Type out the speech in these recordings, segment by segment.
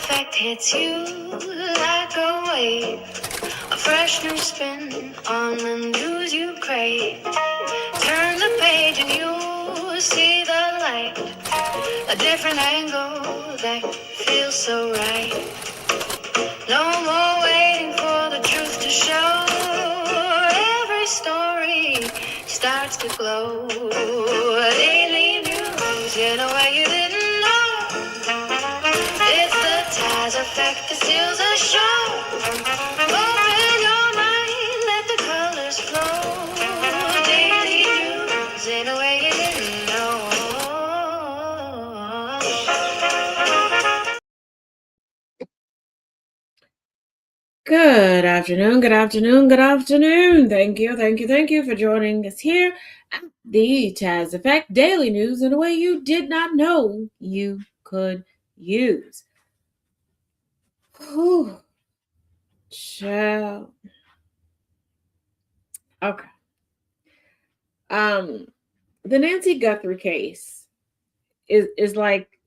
effect hits you like a wave, a fresh new spin on the news you crave. Turn the page and you see the light, a different angle that feels so right. No more waiting for the truth to show. Every story starts to glow. Daily news in a way you didn't know. It's the Taz Effect that steals the show. Open your mind, let the colors flow. Daily news in a way you didn't know. Good afternoon, good afternoon, good afternoon. Thank you for joining us here at the Taz Effect Daily News in a way you did not know you could use. Whew. Child. Okay. The Nancy Guthrie case is like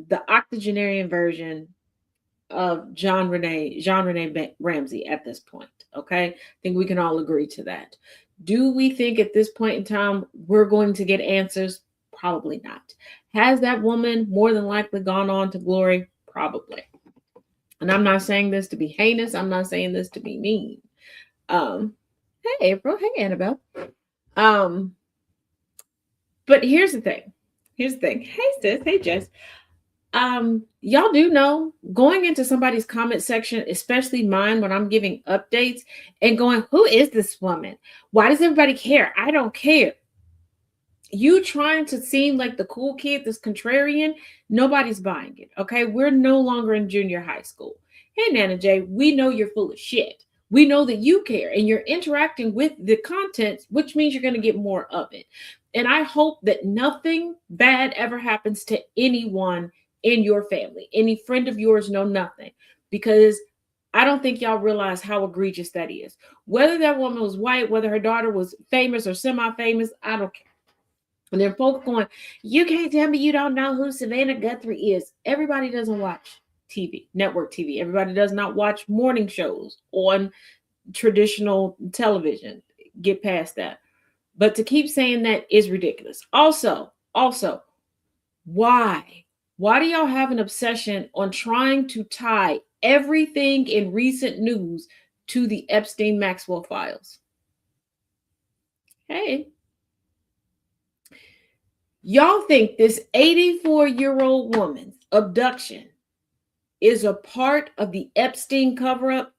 the octogenarian version of Jean Rene Ramsey at this point. Okay, I think we can all agree to that. Do we think at this point in time we're going to get answers? Probably not. Has that woman more than likely gone on to glory? Probably. And I'm not saying this to be heinous. I'm not saying this to be mean. Hey April. Hey Annabelle. But here's the thing. Hey sis. Hey Jess. Y'all do know going into somebody's comment section, especially mine when I'm giving updates and going, who is this woman? Why does everybody care? I don't care. You trying to seem like the cool kid, this contrarian, nobody's buying it. Okay. We're no longer in junior high school. Hey, Nana J, we know you're full of shit. We know that you care and you're interacting with the content, which means you're going to get more of it. And I hope that nothing bad ever happens to anyone in your family. Any friend of yours, know nothing, because I don't think y'all realize how egregious that is. Whether that woman was white, whether her daughter was famous or semi-famous, I don't care. And then folks going, you can't tell me you don't know who Savannah Guthrie is. Everybody doesn't watch TV, network TV. Everybody does not watch morning shows on traditional television. Get past that. But to keep saying that is ridiculous. Also, why? Why do y'all have an obsession on trying to tie everything in recent news to the Epstein-Maxwell files? Hey. Y'all think this 84-year-old woman's abduction is a part of the Epstein cover-up?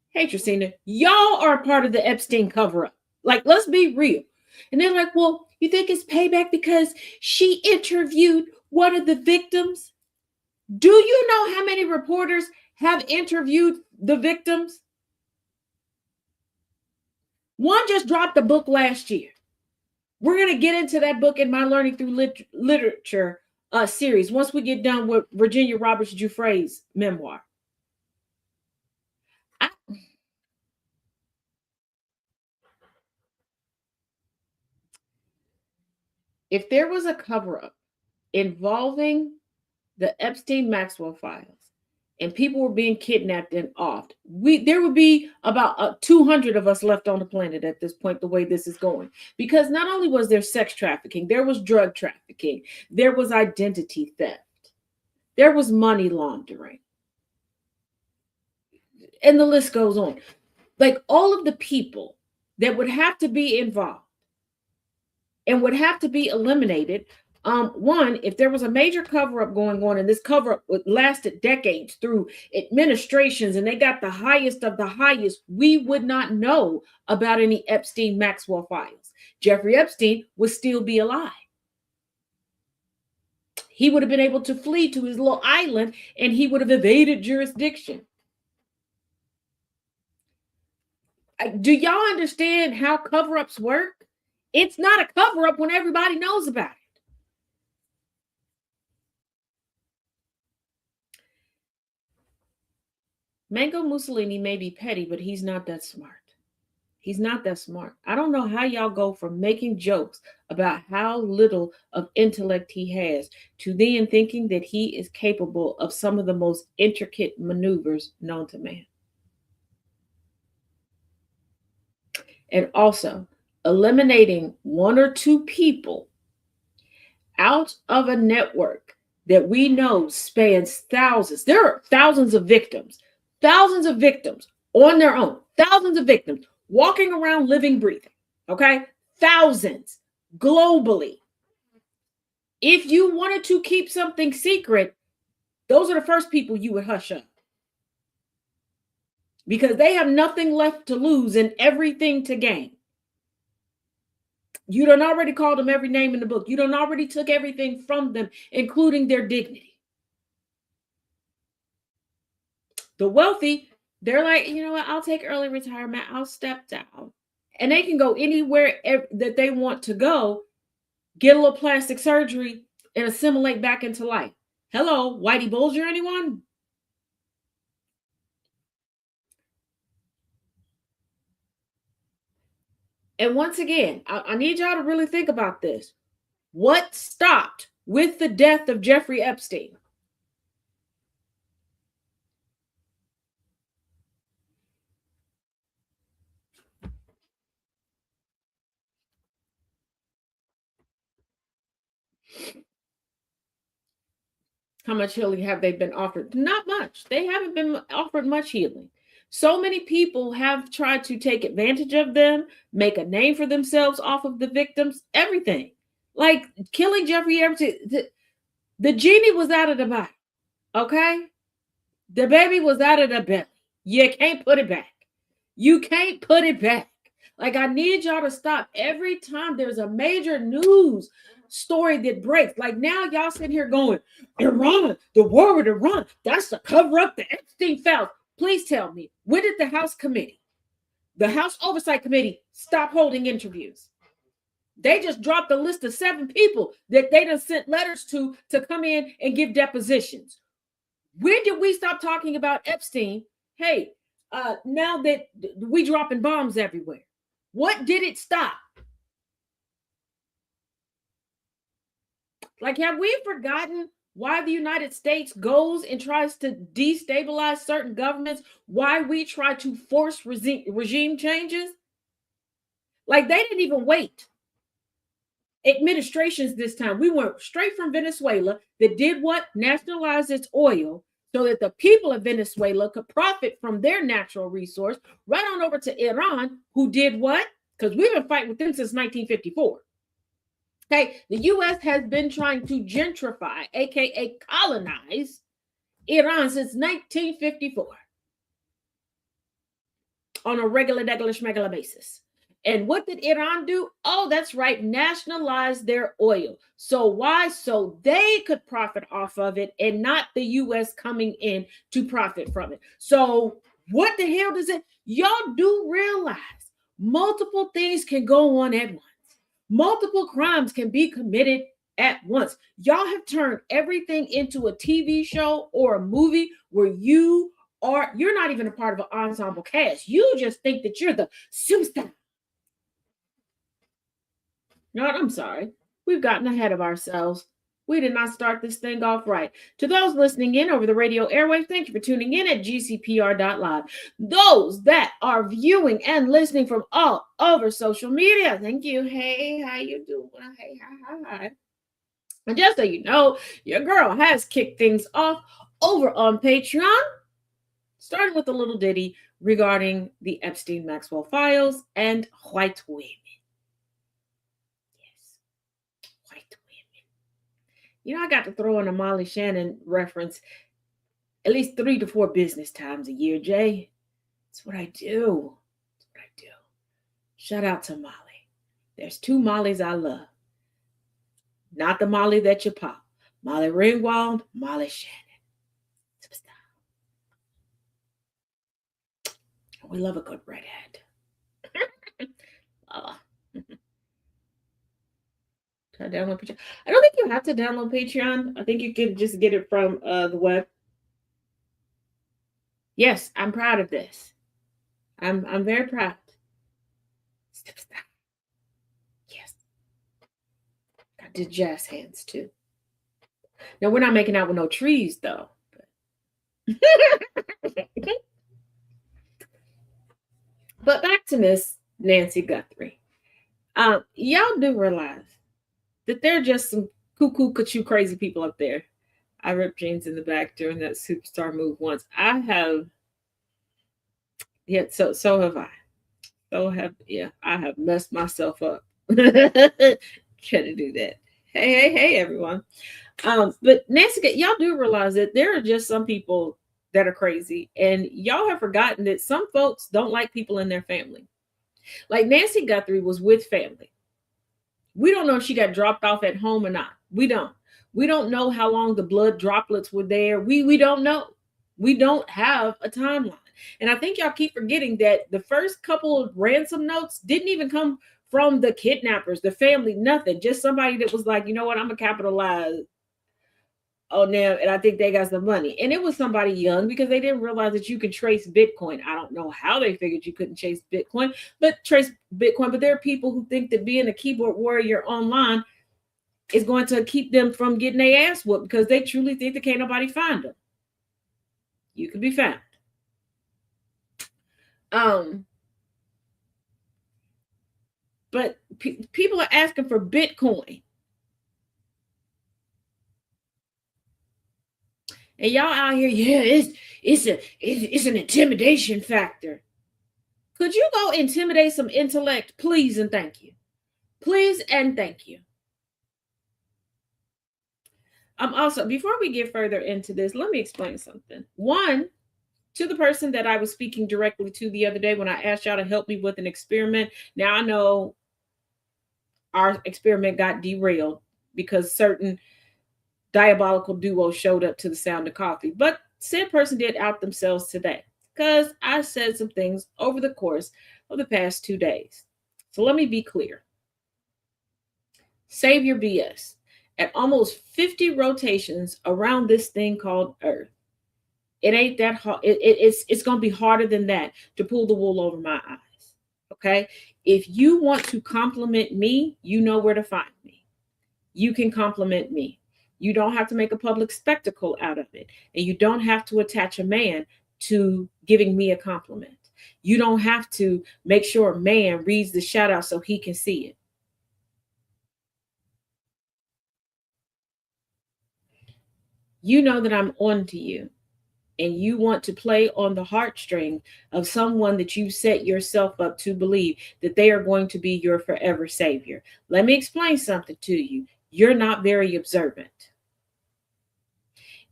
Hey, Tristina, y'all are a part of the Epstein cover-up. Like, let's be real. And they're like, well, you think it's payback because she interviewed one of the victims? Do you know how many reporters have interviewed the victims? One just dropped a book last year. We're going to get into that book in my Learning Through Literature series once we get done with Virginia Roberts Giuffre's memoir. If there was a cover-up involving the Epstein-Maxwell files and people were being kidnapped and offed, there would be about 200 of us left on the planet at this point, the way this is going. Because not only was there sex trafficking, there was drug trafficking, there was identity theft, there was money laundering, and the list goes on. Like, all of the people that would have to be involved and would have to be eliminated. One, if there was a major cover-up going on, and this cover-up lasted decades through administrations, and they got the highest of the highest, we would not know about any Epstein-Maxwell files. Jeffrey Epstein would still be alive. He would have been able to flee to his little island, and he would have evaded jurisdiction. Do y'all understand how cover-ups work? It's not a cover-up when everybody knows about it. Mango Mussolini may be petty, but he's not that smart. He's not that smart. I don't know how y'all go from making jokes about how little of intellect he has to then thinking that he is capable of some of the most intricate maneuvers known to man. And also, eliminating one or two people out of a network that we know spans thousands. There are thousands of victims on their own, thousands of victims walking around living, breathing. Okay. Thousands globally. If you wanted to keep something secret, those are the first people you would hush up because they have nothing left to lose and everything to gain. You done already called them every name in the book. You done already took everything from them, including their dignity. The wealthy, they're like, you know what? I'll take early retirement. I'll step down. And they can go anywhere that they want to go, get a little plastic surgery, and assimilate back into life. Hello, Whitey Bulger, anyone? And once again, I need y'all to really think about this. What stopped with the death of Jeffrey Epstein? How much healing have they been offered? Not much. They haven't been offered much healing. So many people have tried to take advantage of them, make a name for themselves off of the victims, everything. Like killing Jeffrey Epstein, the genie was out of the bottle, okay? The baby was out of the belly. You can't put it back. You can't put it back. Like, I need y'all to stop every time there's a major news story that breaks. Like, now y'all sitting here going, Iran, the war with Iran, that's to cover up the Epstein files. Please tell me, when did the House Oversight Committee, stop holding interviews? They just dropped a list of 7 people that they done sent letters to come in and give depositions. When did we stop talking about Epstein? Hey, now that we dropping bombs everywhere, what did it stop? Like, have we forgotten why the United States goes and tries to destabilize certain governments? Why we try to force regime changes? Like, they didn't even wait administrations this time. We went straight from Venezuela that did what? Nationalized its oil so that the people of Venezuela could profit from their natural resource, right on over to Iran, who did what? Because we've been fighting with them since 1954. Okay, the US has been trying to gentrify, aka colonize, Iran since 1954 on a regular schmegular basis. And what did Iran do? Oh, that's right, nationalize their oil. So why? So they could profit off of it and not the US coming in to profit from it. So what the hell does it? Y'all do realize multiple things can go on at once. Multiple crimes can be committed at once. Y'all have turned everything into a TV show or a movie where you're not even a part of an ensemble cast. You just think that you're the superstar. No, I'm sorry. We've gotten ahead of ourselves. We did not start this thing off right. To those listening in over the radio airwaves, thank you for tuning in at gcpr.live. Those that are viewing and listening from all over social media, thank you. Hey, how you doing? Hey, hi. And just so you know, your girl has kicked things off over on Patreon, starting with a little ditty regarding the Epstein-Maxwell files and white women. White women. You know, I got to throw in a Molly Shannon reference at least 3 to 4 business times a year, Jay. That's what I do. That's what I do. Shout out to Molly. There's 2 Mollys I love. Not the Molly that you pop. Molly Ringwald, Molly Shannon. We love a good redhead. I download Patreon. I don't think you have to download Patreon. I think you can just get it from the web. Yes, I'm proud of this. I'm very proud. Yes. I did jazz hands too. Now we're not making out with no trees though. But back to Miss Nancy Guthrie. Y'all do realize that there are just some cuckoo, cuckoo, crazy people up there. I ripped jeans in the back during that superstar move once. I have, yeah, so have I. I have messed myself up. Trying to do that. Hey, everyone. But Nancy, y'all do realize that there are just some people that are crazy, and y'all have forgotten that some folks don't like people in their family. Like Nancy Guthrie was with family. We don't know if she got dropped off at home or not. We don't. We don't know how long the blood droplets were there. We don't know. We don't have a timeline. And I think y'all keep forgetting that the first couple of ransom notes didn't even come from the kidnappers, the family, nothing. Just somebody that was like, you know what, I'm gonna capitalize on them, and I think they got some money. And it was somebody young because they didn't realize that you could trace Bitcoin. I don't know how they figured you couldn't trace Bitcoin, but trace Bitcoin. But there are people who think that being a keyboard warrior online is going to keep them from getting their ass whooped because they truly think that can't nobody find them. You can be found. But people are asking for Bitcoin. And y'all out here, yeah, it's an intimidation factor. Could you go intimidate some intellect, please and thank you? Please and thank you. Also, before we get further into this, let me explain something. One, to the person that I was speaking directly to the other day when I asked y'all to help me with an experiment. Now I know our experiment got derailed because certain diabolical duos showed up to the sound of coffee, but said person did out themselves today because I said some things over the course of the past 2 days. So let me be clear. Save your BS. At almost 50 rotations around this thing called Earth, it ain't that hard. It's going to be harder than that to pull the wool over my eyes. Okay. If you want to compliment me, you know where to find me. You can compliment me. You don't have to make a public spectacle out of it. And you don't have to attach a man to giving me a compliment. You don't have to make sure a man reads the shout out so he can see it. You know that I'm on to you, and you want to play on the heartstring of someone that you set yourself up to believe that they are going to be your forever savior. Let me explain something to you. You're not very observant.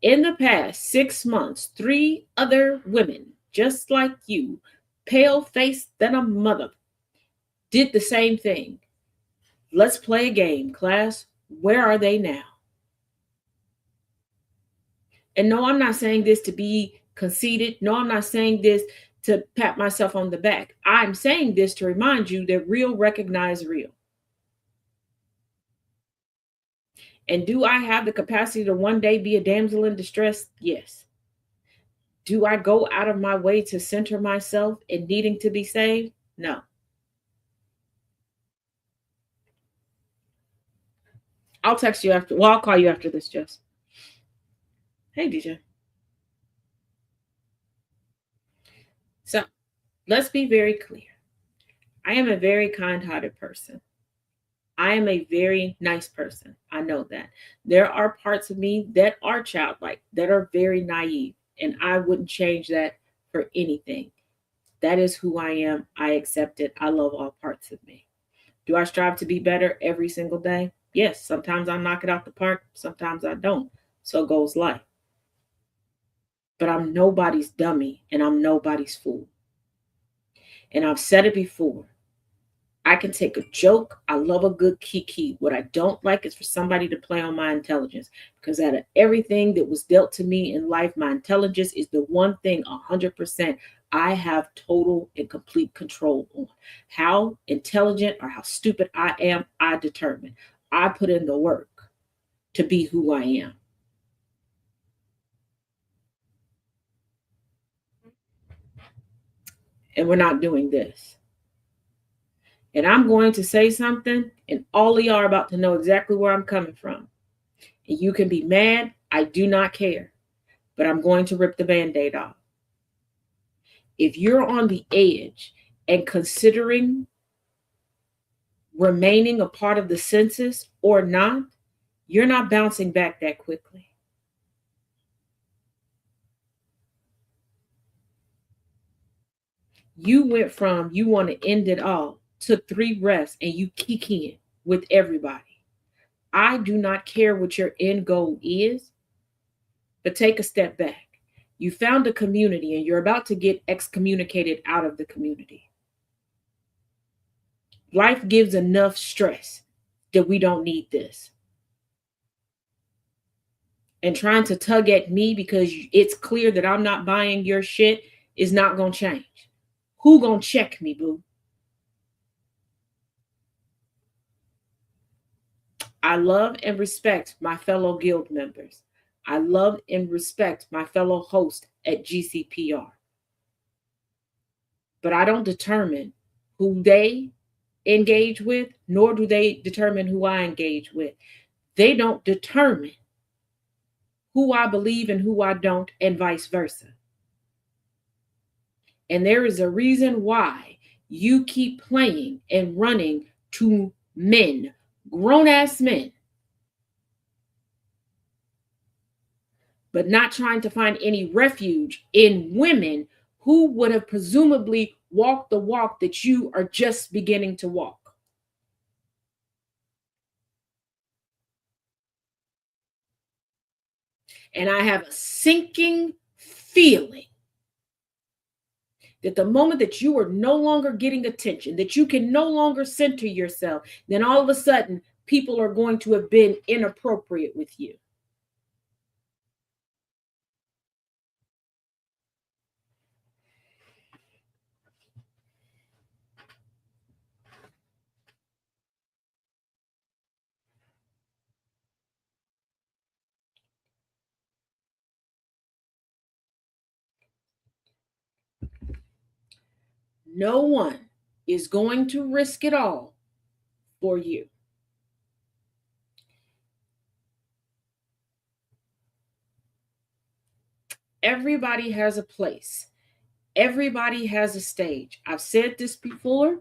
In the past 6 months, 3 other women, just like you, pale faced than a mother, did the same thing. Let's play a game, class. Where are they now? And no, I'm not saying this to be conceited. No, I'm not saying this to pat myself on the back. I'm saying this to remind you that real recognize real. And do I have the capacity to one day be a damsel in distress? Yes. Do I go out of my way to center myself in needing to be saved? No. I'll text you after. Well, I'll call you after this, Jess. Hey, DJ. So let's be very clear. I am a very kind hearted person. I am a very nice person. I know that. There are parts of me that are childlike, that are very naive, and I wouldn't change that for anything. That is who I am. I accept it. I love all parts of me. Do I strive to be better every single day? Yes. Sometimes I knock it out the park, sometimes I don't. So goes life. But I'm nobody's dummy and I'm nobody's fool. And I've said it before. I can take a joke. I love a good kiki. What I don't like is for somebody to play on my intelligence, because out of everything that was dealt to me in life, my intelligence is the one thing 100% I have total and complete control on. How intelligent or how stupid I am, I determine. I put in the work to be who I am. And we're not doing this. And I'm going to say something, and all of y'all are about to know exactly where I'm coming from. And you can be mad. I do not care. But I'm going to rip the band-aid off. If you're on the edge and considering remaining a part of the census or not, you're not bouncing back that quickly. You went from you want to end it all, took 3 breaths, and you kick in with everybody. I do not care what your end goal is, but take a step back. You found a community and you're about to get excommunicated out of the community. Life gives enough stress that we don't need this. And trying to tug at me because it's clear that I'm not buying your shit is not going to change. Who going to check me, boo? I love and respect my fellow guild members. I love and respect my fellow host at GCPR. But I don't determine who they engage with, nor do they determine who I engage with. They don't determine who I believe and who I don't, and vice versa. And there is a reason why you keep playing and running to men, grown ass men, but not trying to find any refuge in women who would have presumably walked the walk that you are just beginning to walk. And I have a sinking feeling that the moment that you are no longer getting attention, that you can no longer center yourself, then all of a sudden people are going to have been inappropriate with you. No one is going to risk it all for you. Everybody has a place. Everybody has a stage. I've said this before.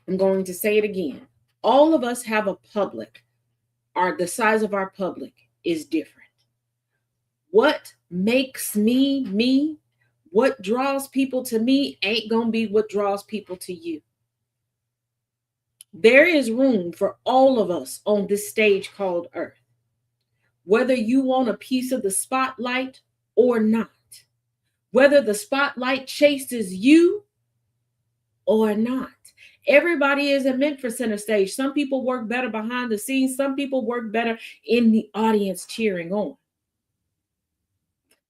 I'm going to say it again. All of us have a public. The size of our public is different. What makes me me, what draws people to me ain't going to be what draws people to you. There is room for all of us on this stage called Earth, whether you want a piece of the spotlight or not, whether the spotlight chases you or not. Everybody isn't meant for center stage. Some people work better behind the scenes. Some people work better in the audience cheering on.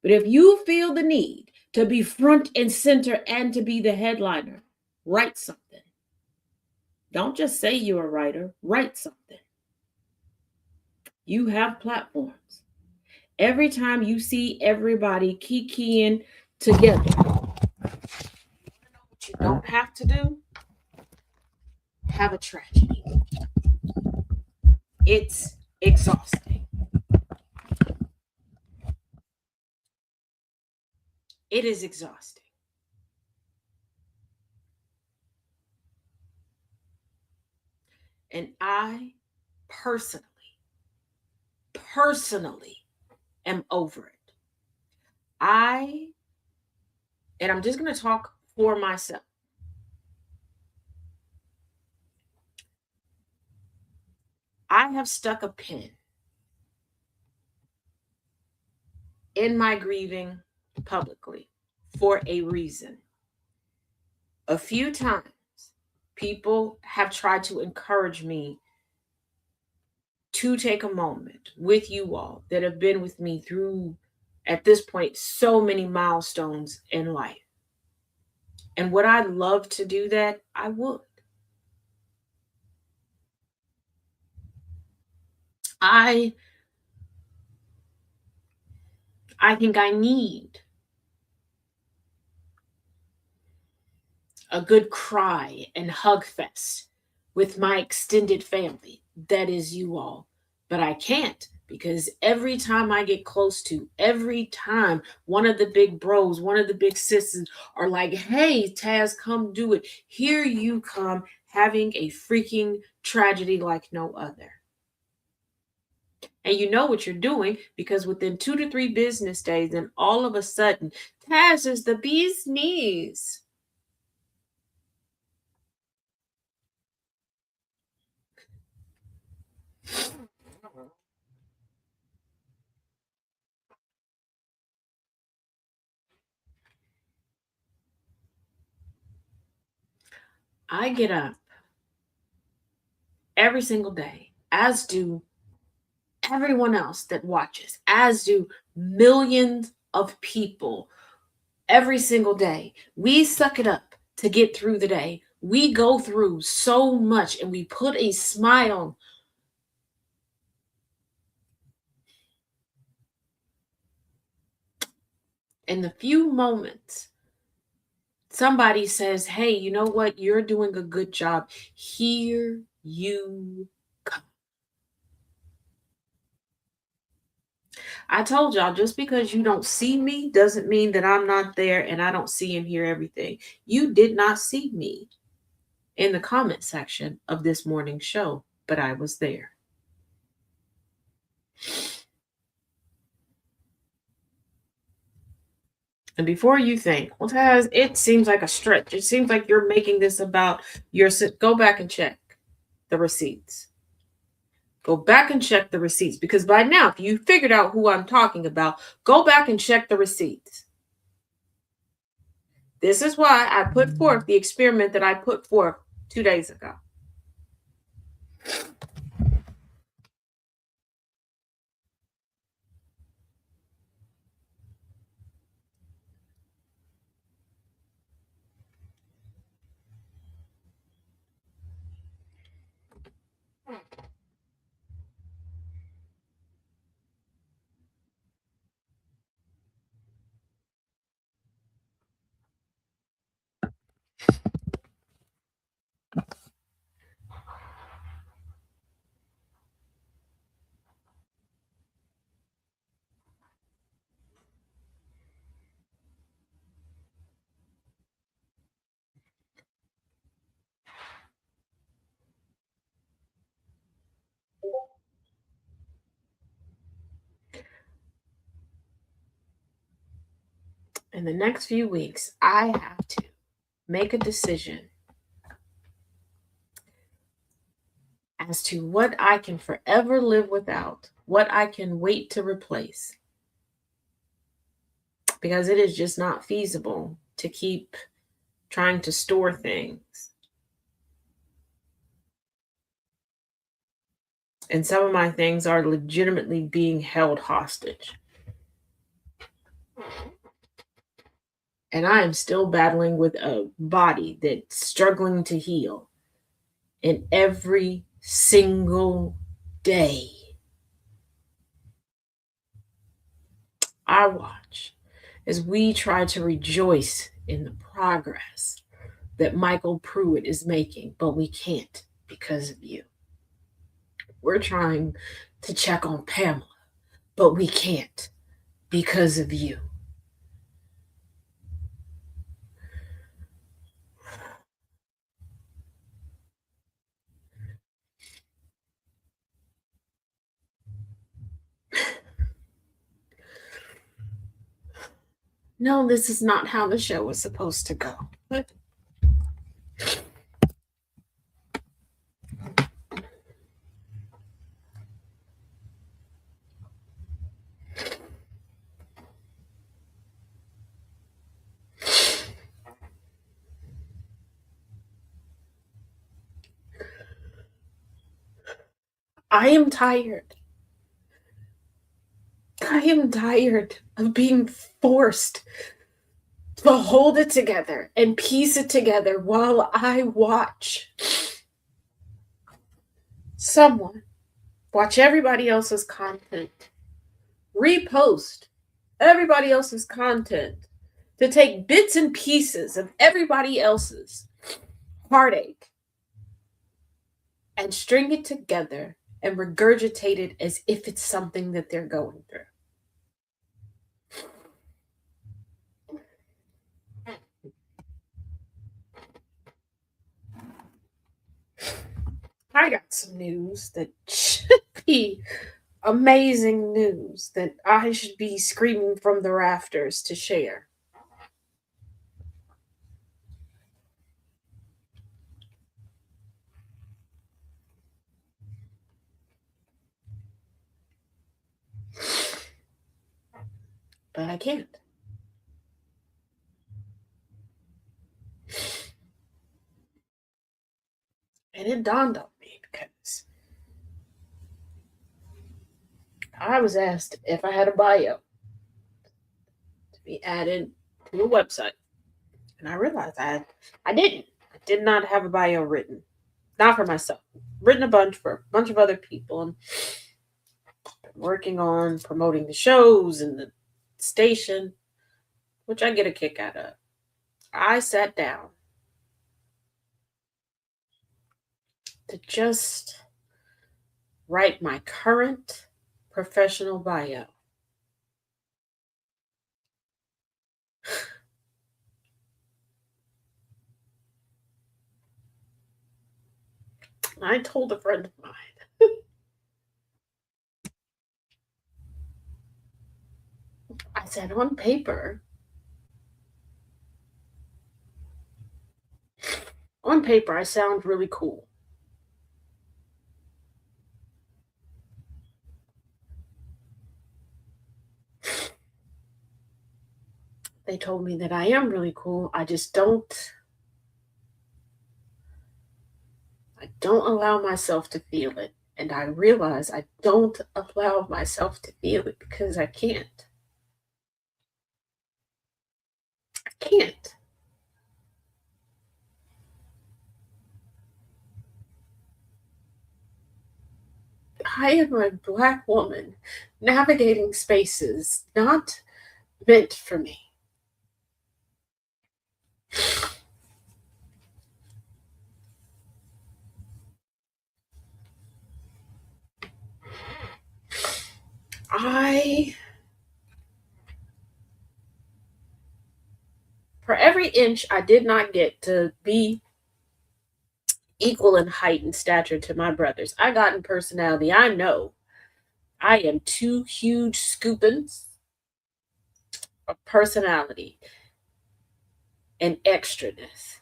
But if you feel the need to be front and center and to be the headliner, write something. Don't just say you're a writer, write something. You have platforms. Every time you see everybody kikiing together, what you don't have to do, have a tragedy. It's exhausting. It is exhausting. And I personally am over it. And I'm just going to talk for myself. I have stuck a pin in my grieving publicly for a reason. A few times, people have tried to encourage me to take a moment with you all that have been with me through, at this point, so many milestones in life. And would I love to do that? I would. I think I need a good cry and hug fest with my extended family. That is you all. But I can't, because every time I get close to, every time one of the big bros, one of the big sisters are like, hey, Taz, come do it. Here you come, having a freaking tragedy like no other. And you know what you're doing, because within 2 to 3 business days, then all of a sudden, Taz is the bee's knees. I get up every single day, as do everyone else that watches, as do millions of people every single day. We suck it up to get through the day. We go through so much and we put a smile. In the few moments somebody says, hey, you know what? You're doing a good job. Here you come. I told y'all, just because you don't see me doesn't mean that I'm not there and I don't see and hear everything. You did not see me in the comment section of this morning's show, but I was there. And before you think, well, Taz, it seems like a stretch. It seems like you're making this about your. Go back and check the receipts. Go back and check the receipts, because by now, if you figured out who I'm talking about, go back and check the receipts. This is why I put forth the experiment that I put forth 2 days ago. In the next few weeks, I have to make a decision as to what I can forever live without, what I can wait to replace. Because it is just not feasible to keep trying to store things. And some of my things are legitimately being held hostage. And I am still battling with a body that's struggling to heal. And every single day, I watch as we try to rejoice in the progress that Michael Pruitt is making, but we can't because of you. We're trying to check on Pamela, but we can't because of you. No, this is not how the show was supposed to go. I am tired. I am tired of being forced to hold it together and piece it together while I watch someone watch everybody else's content, repost everybody else's content to take bits and pieces of everybody else's heartache and string it together and regurgitate it as if it's something that they're going through. I got some news that should be amazing news that I should be screaming from the rafters to share. But I can't. And it dawned on me because I was asked if I had a bio to be added to a website. And I realized I didn't. I did not have a bio written. Not for myself. Written a bunch for a bunch of other people, and been working on promoting the shows and the station, which I get a kick out of. I sat down to just write my current professional bio. I told a friend of mine, I said, on paper, I sound really cool. They told me that I am really cool. I don't allow myself to feel it. And I realize I don't allow myself to feel it because I can't. I can't. I am a Black woman navigating spaces not meant for me. For every inch I did not get to be equal in height and stature to my brothers, I got in personality. I know I am two huge scoopings of personality and extraness.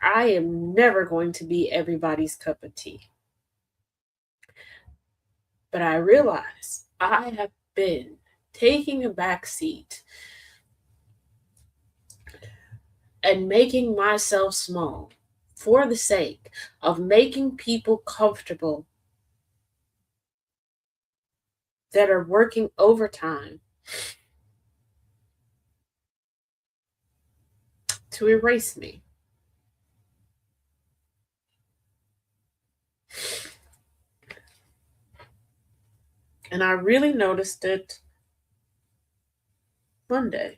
I am never going to be everybody's cup of tea. But I realize I have been taking a back seat and making myself small for the sake of making people comfortable that are working overtime to erase me. And I really noticed it Monday.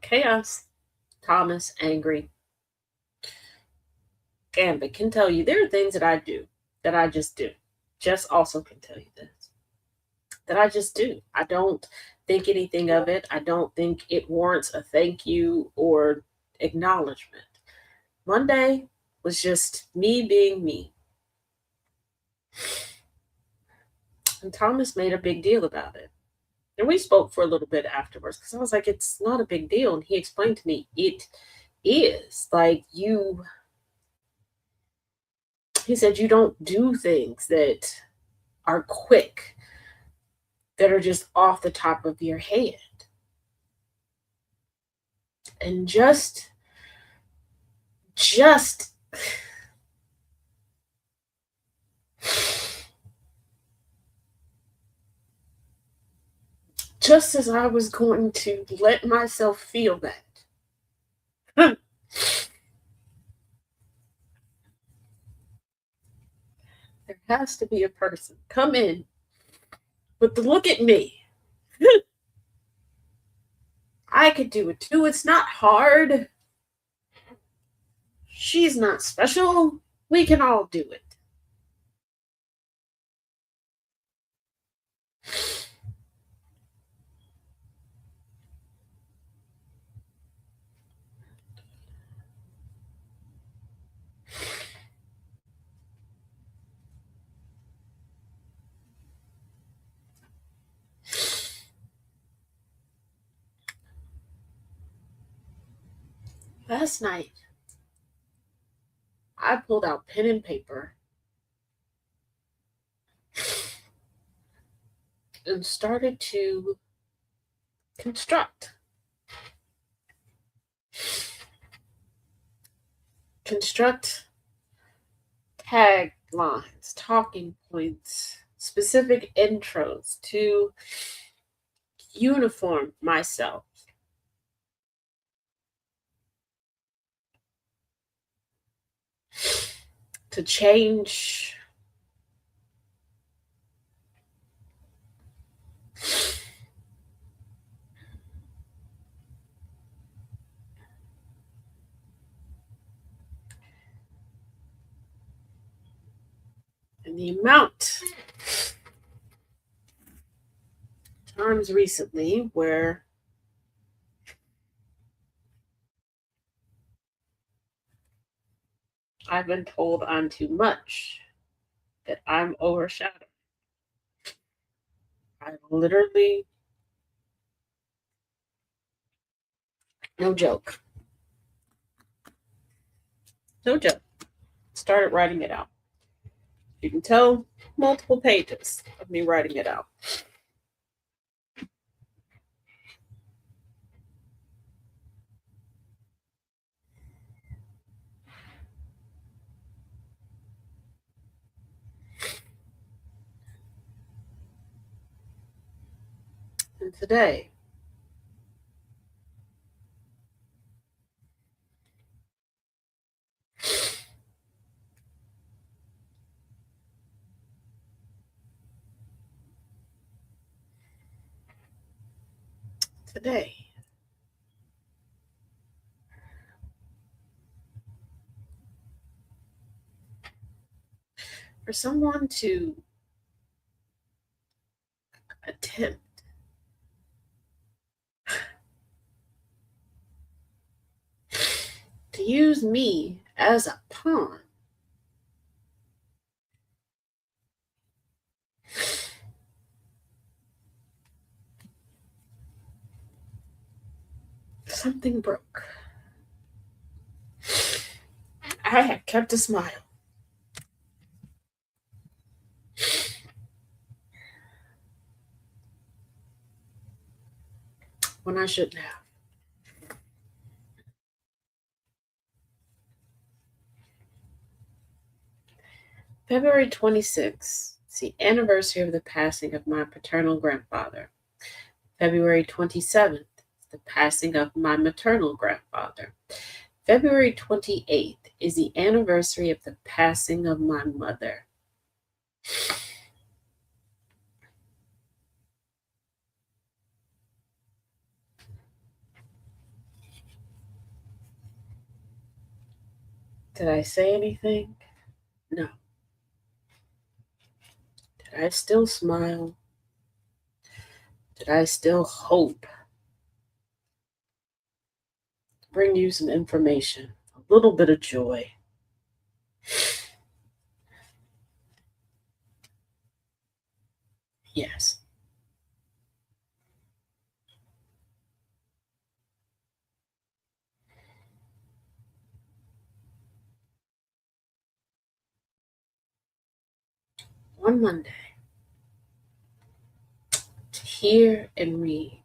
Chaos, Thomas, angry. Gambit can tell you there are things that I do that I just do. Jess also can tell you this. That I just do. I don't think anything of it. I don't think it warrants a thank you or acknowledgement. Monday was just me being me. And Thomas made a big deal about it. And we spoke for a little bit afterwards because I was like, it's not a big deal. And he explained to me, it is. Like, he said, you don't do things that are quick, that are just off the top of your head. And just as I was going to let myself feel that, There has to be a person come in with the look at me. I could do it too. It's not hard. She's not special. We can all do it. Last night, I pulled out pen and paper and started to construct taglines, talking points, specific intros to uniform myself, to change and the amount times recently where I've been told I'm too much, that I'm overshadowed. I literally, no joke, started writing it out. You can tell multiple pages of me writing it out. And today, for someone to attempt to use me as a pawn, something broke. I have kept a smile when I shouldn't have. February 26th is the anniversary of the passing of my paternal grandfather. February 27th is the passing of my maternal grandfather. February 28th is the anniversary of the passing of my mother. Did I say anything? No. Did I still smile? Did I still hope? Bring you some information, a little bit of joy. Yes. One Monday, to hear and read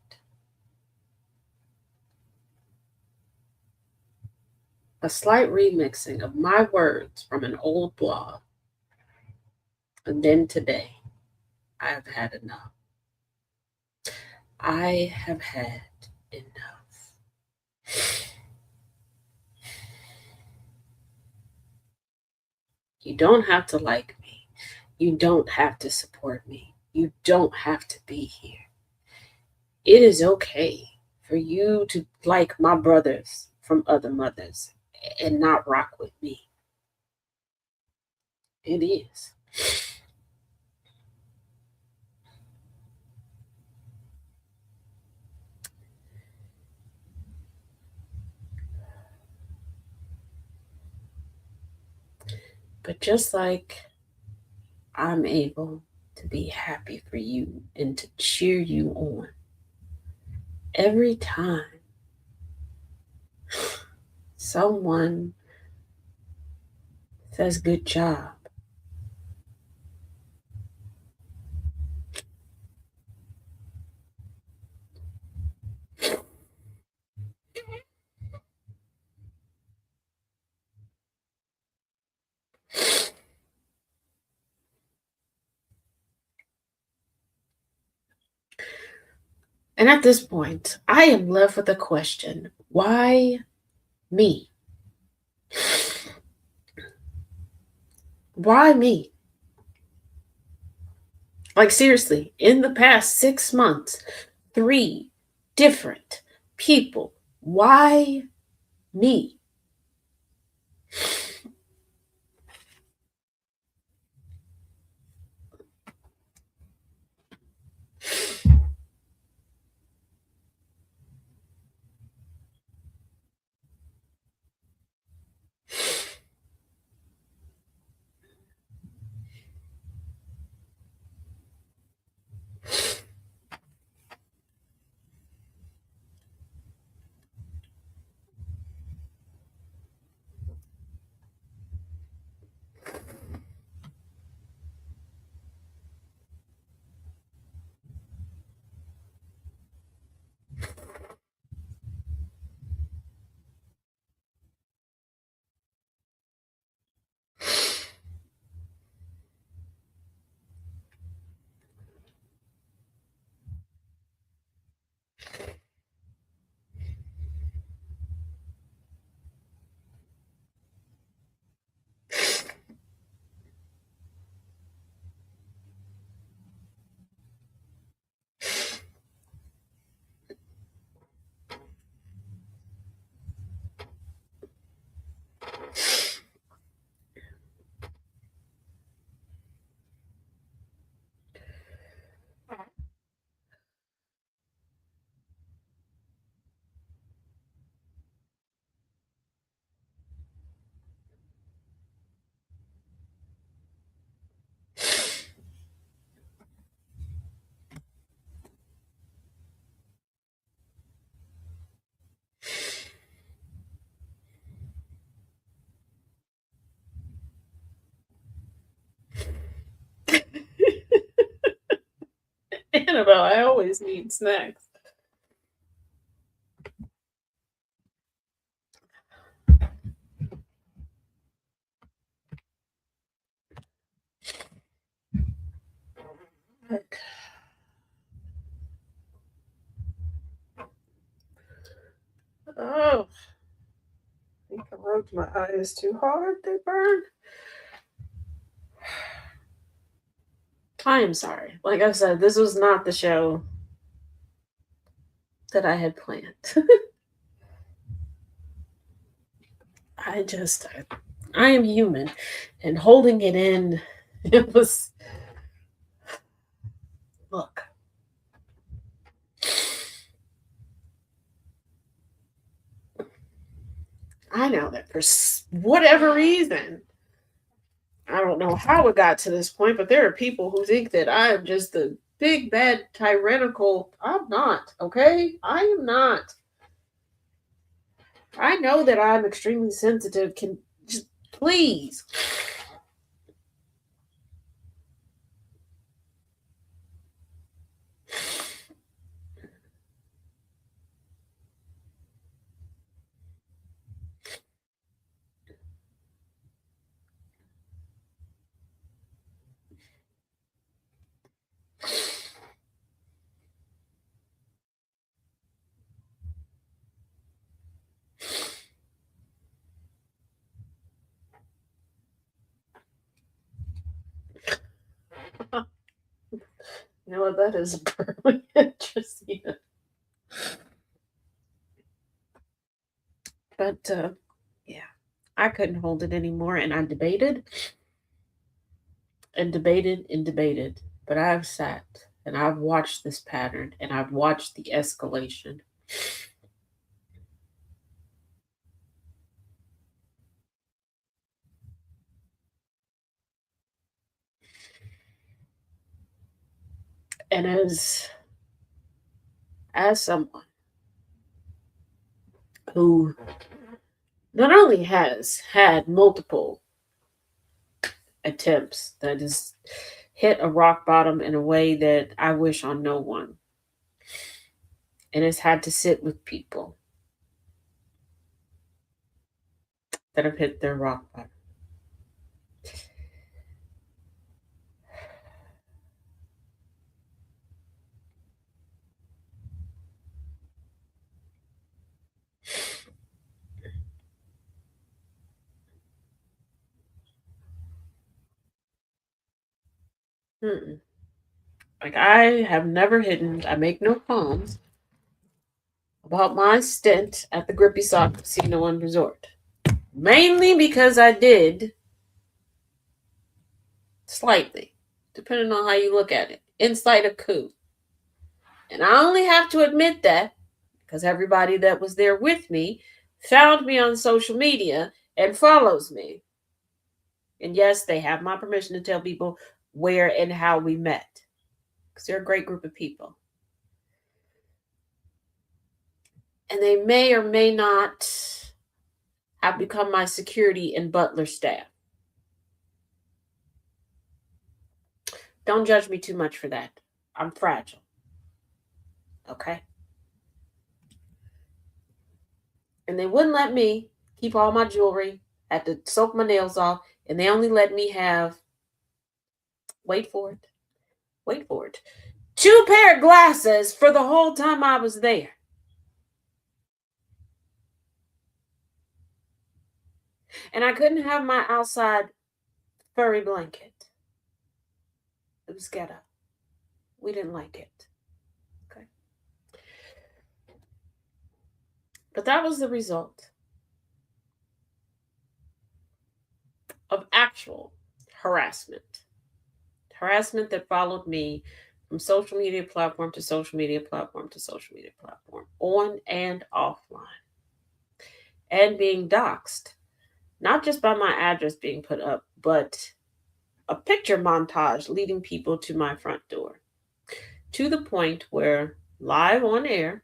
a slight remixing of my words from an old blog. And then today, I have had enough. I have had enough. You don't have to like me. You don't have to support me. You don't have to be here. It is okay for you to like my brothers from other mothers and not rock with me. It is. But just like I'm able to be happy for you and to cheer you on every time someone says good job. And at this point, I am left with the question, why me? Why me? Like, seriously, in the past 6 months, 3 different people. Why me? Annabelle, I always need snacks. Oh, I think I rubbed my eyes too hard. They burn. I am sorry. Like I said, this was not the show that I had planned. I am human, and holding it in, it was, look. I know that for whatever reason, I don't know how it got to this point, but there are people who think that I am just the big, bad, tyrannical. I'm not, okay? I am not. I know that I'm extremely sensitive. Can just please. You know what? That is really interesting. But yeah, I couldn't hold it anymore, and I debated and debated and debated. But I've sat and I've watched this pattern, and I've watched the escalation. And as someone who not only has had multiple attempts that has hit a rock bottom in a way that I wish on no one, and has had to sit with people that have hit their rock bottom. Mm-mm. Like, I have never hidden, I make no qualms about my stint at the Grippy Sock Casino and Resort. Mainly because I did, slightly, depending on how you look at it, incite a coup. And I only have to admit that because everybody that was there with me found me on social media and follows me. And yes, they have my permission to tell people where and how we met because they're a great group of people. And they may or may not have become my security and butler staff. Don't judge me too much for that. I'm fragile. Okay? And they wouldn't let me keep all my jewelry. I had to soak my nails off. And they only let me have, wait for it, wait for it, 2 pair of glasses for the whole time I was there. And I couldn't have my outside furry blanket. It was ghetto. We didn't like it. Okay. But that was the result of actual harassment. Harassment that followed me from social media platform to social media platform to social media platform, on and offline. And being doxxed, not just by my address being put up, but a picture montage leading people to my front door. To the point where, live on air,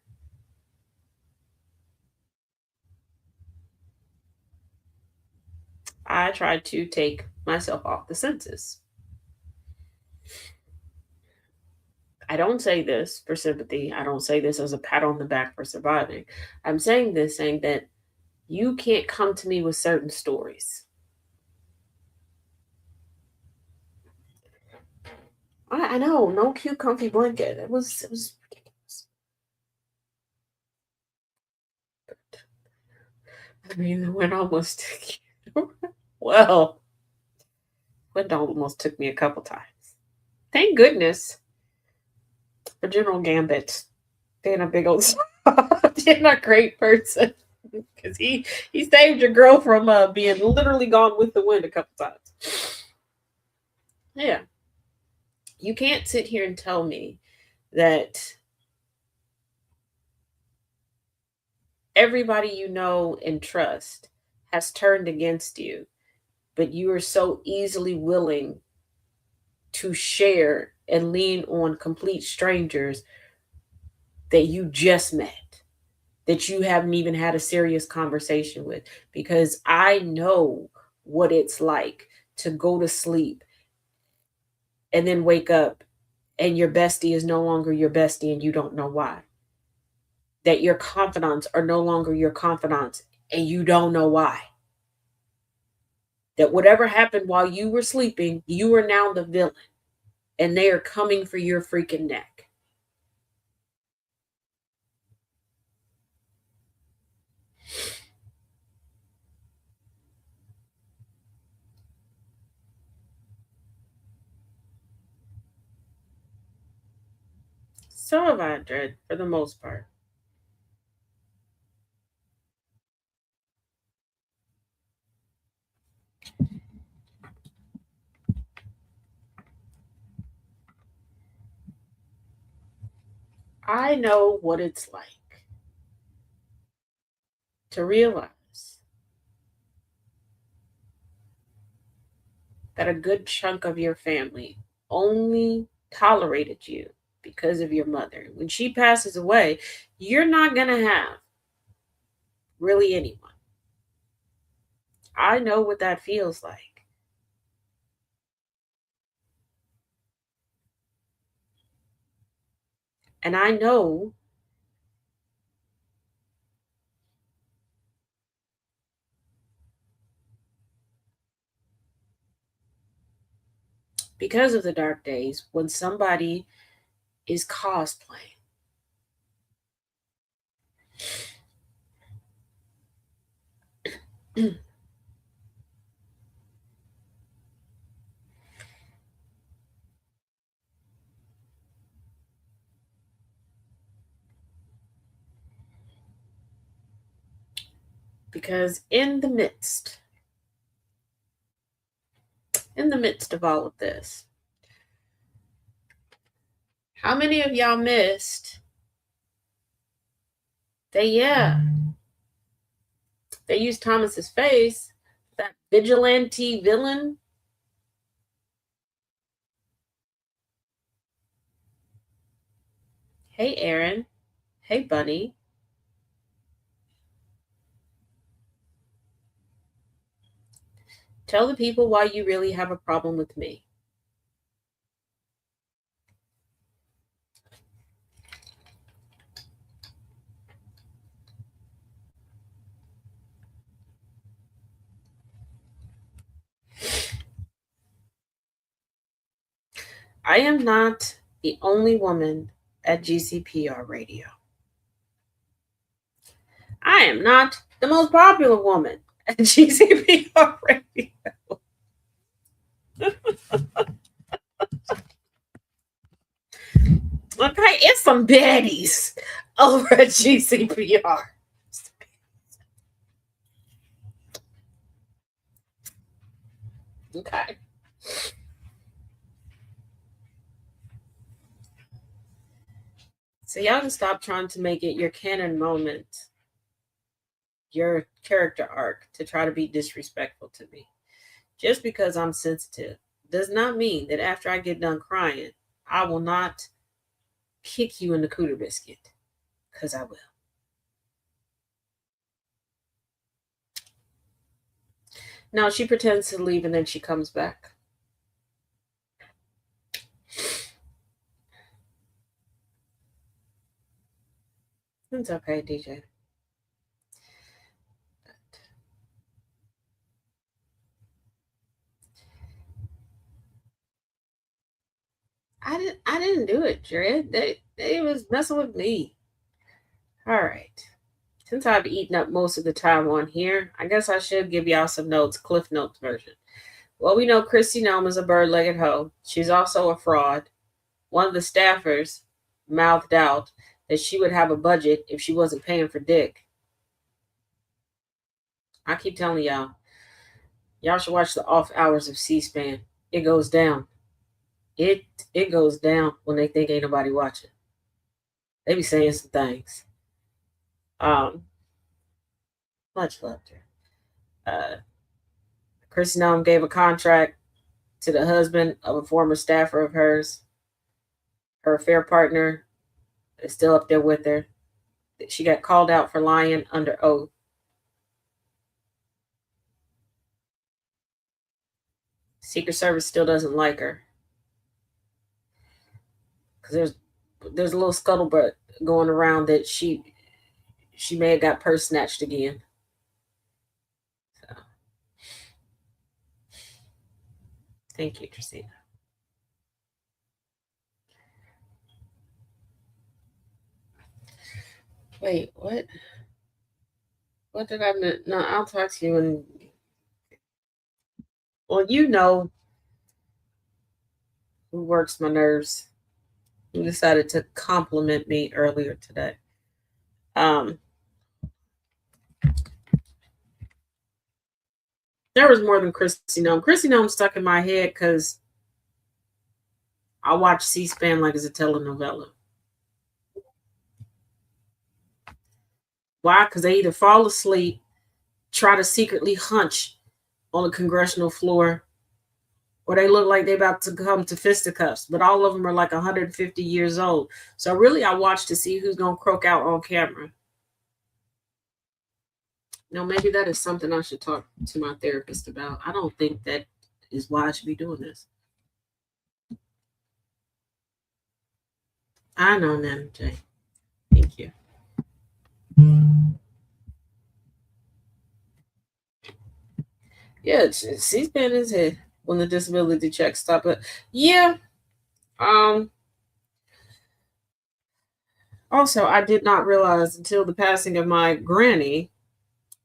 I tried to take myself off the census. I don't say this for sympathy. I don't say this as a pat on the back for surviving. I'm saying this saying that you can't come to me with certain stories. I know, no cute, comfy blanket. It was ridiculous. I mean, it went almost. Well, went almost took me a couple times. Thank goodness for General Gambit being a big old being a great person, because he saved your girl from being literally gone with the wind a couple times. Yeah, you can't sit here and tell me that everybody you know and trust has turned against you, but you are so easily willing to share and lean on complete strangers that you just met, that you haven't even had a serious conversation with. Because I know what it's like to go to sleep and then wake up and your bestie is no longer your bestie and you don't know why. That your confidants are no longer your confidants and you don't know why. That whatever happened while you were sleeping, you are now the villain and they are coming for your freaking neck. So have I, Dread, for the most part. I know what it's like to realize that a good chunk of your family only tolerated you because of your mother. When she passes away, you're not going to have really anyone. I know what that feels like. And I know because of the dark days when somebody is cosplaying. Because in the midst of all of this, how many of y'all missed they they used Thomas's face, that vigilante villain. Hey Aaron. Hey Bunny. Tell the people why you really have a problem with me. I am not the only woman at GCPR radio. I am not the most popular woman at GCPR radio. Okay, it's some baddies over at GCPR. Okay. So y'all can stop trying to make it your canon moment, your character arc, to try to be disrespectful to me. Just because I'm sensitive does not mean that after I get done crying, I will not kick you in the cooter biscuit. Because I will. No, she pretends to leave and then she comes back. It's okay, DJ. I didn't do it, Dread. They was messing with me. All right. Since I've eaten up most of the time on here, I guess I should give y'all some notes, Cliff Notes version. Well, we know Kristi Noem is a bird-legged hoe. She's also a fraud. One of the staffers mouthed out that she would have a budget if she wasn't paying for dick. I keep telling y'all should watch the off hours of C-SPAN. It goes down. It goes down when they think ain't nobody watching. They be saying some things. Um, much love to her. Kristi Noem gave a contract to the husband of a former staffer of hers. Her affair partner is still up there with her. She got called out for lying under oath. Secret Service still doesn't like her because there's a little scuttlebutt going around that she may have got purse snatched again. So, thank you, Christina. Wait, what? What did I miss? No, I'll talk to you and well, you know who works my nerves. He decided to compliment me earlier today. There was more than Kristi Noem. Kristi Noem stuck in my head because I watch C-SPAN like it's a telenovela. Why? Because they either fall asleep, try to secretly hunch on the congressional floor, or they look like they're about to come to fisticuffs. But all of them are like 150 years old. So really, I watch to see who's going to croak out on camera. Maybe that is something I should talk to my therapist about. I don't think that is why I should be doing this. I know, Madam J. Thank you. Yeah, C-SPAN is here when the disability checks stop. But yeah. Also, I did not realize until the passing of my granny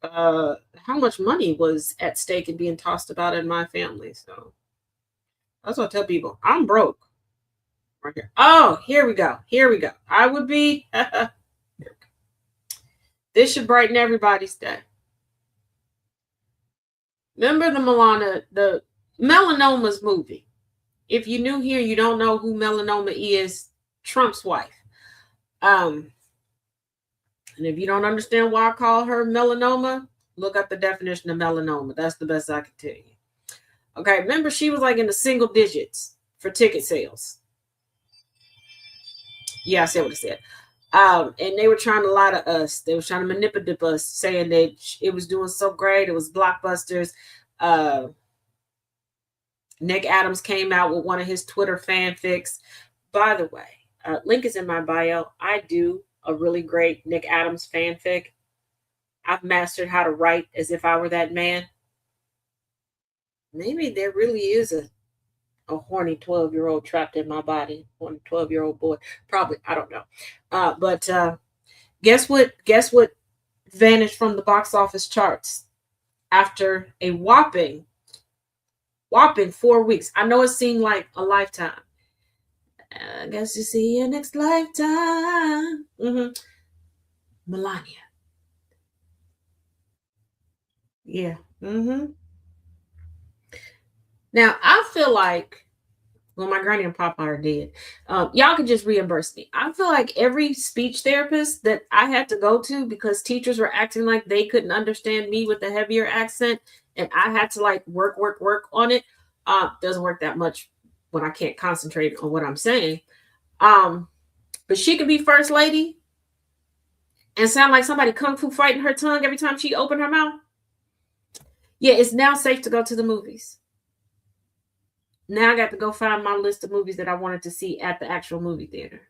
how much money was at stake and being tossed about in my family. So that's what I tell people. I'm broke. Right here. Oh, here we go. Here we go. I would be. This should brighten everybody's day. Remember the Melanoma's movie. If you're new here, you don't know who Melanoma is, Trump's wife. And if you don't understand why I call her melanoma, look up the definition of melanoma. That's the best I can tell you. Okay, remember she was like in the single digits for ticket sales. Yeah, I said what I said. And they were trying to lie to us. They were trying to manipulate us, saying that it was doing so great. It was blockbusters. Nick Adams came out with one of his Twitter fanfics. By the way, link is in my bio. I do a really great Nick Adams fanfic. I've mastered how to write as if I were that man. Maybe there really is a horny 12-year-old trapped in my body. Horny 12-year-old boy. Probably. I don't know. But guess what? Guess what vanished from the box office charts after a whopping 4 weeks. I know it seemed like a lifetime. I guess you see you next lifetime. Melania. Yeah. Now, I feel like, well, my granny and papa are dead. Y'all can just reimburse me. I feel like every speech therapist that I had to go to because teachers were acting like they couldn't understand me with a heavier accent, and I had to like work on it. Doesn't work that much when I can't concentrate on what I'm saying. But she could be first lady and sound like somebody kung fu fighting her tongue every time she opened her mouth. Yeah, it's now safe to go to the movies. Now I got to go find my list of movies that I wanted to see at the actual movie theater.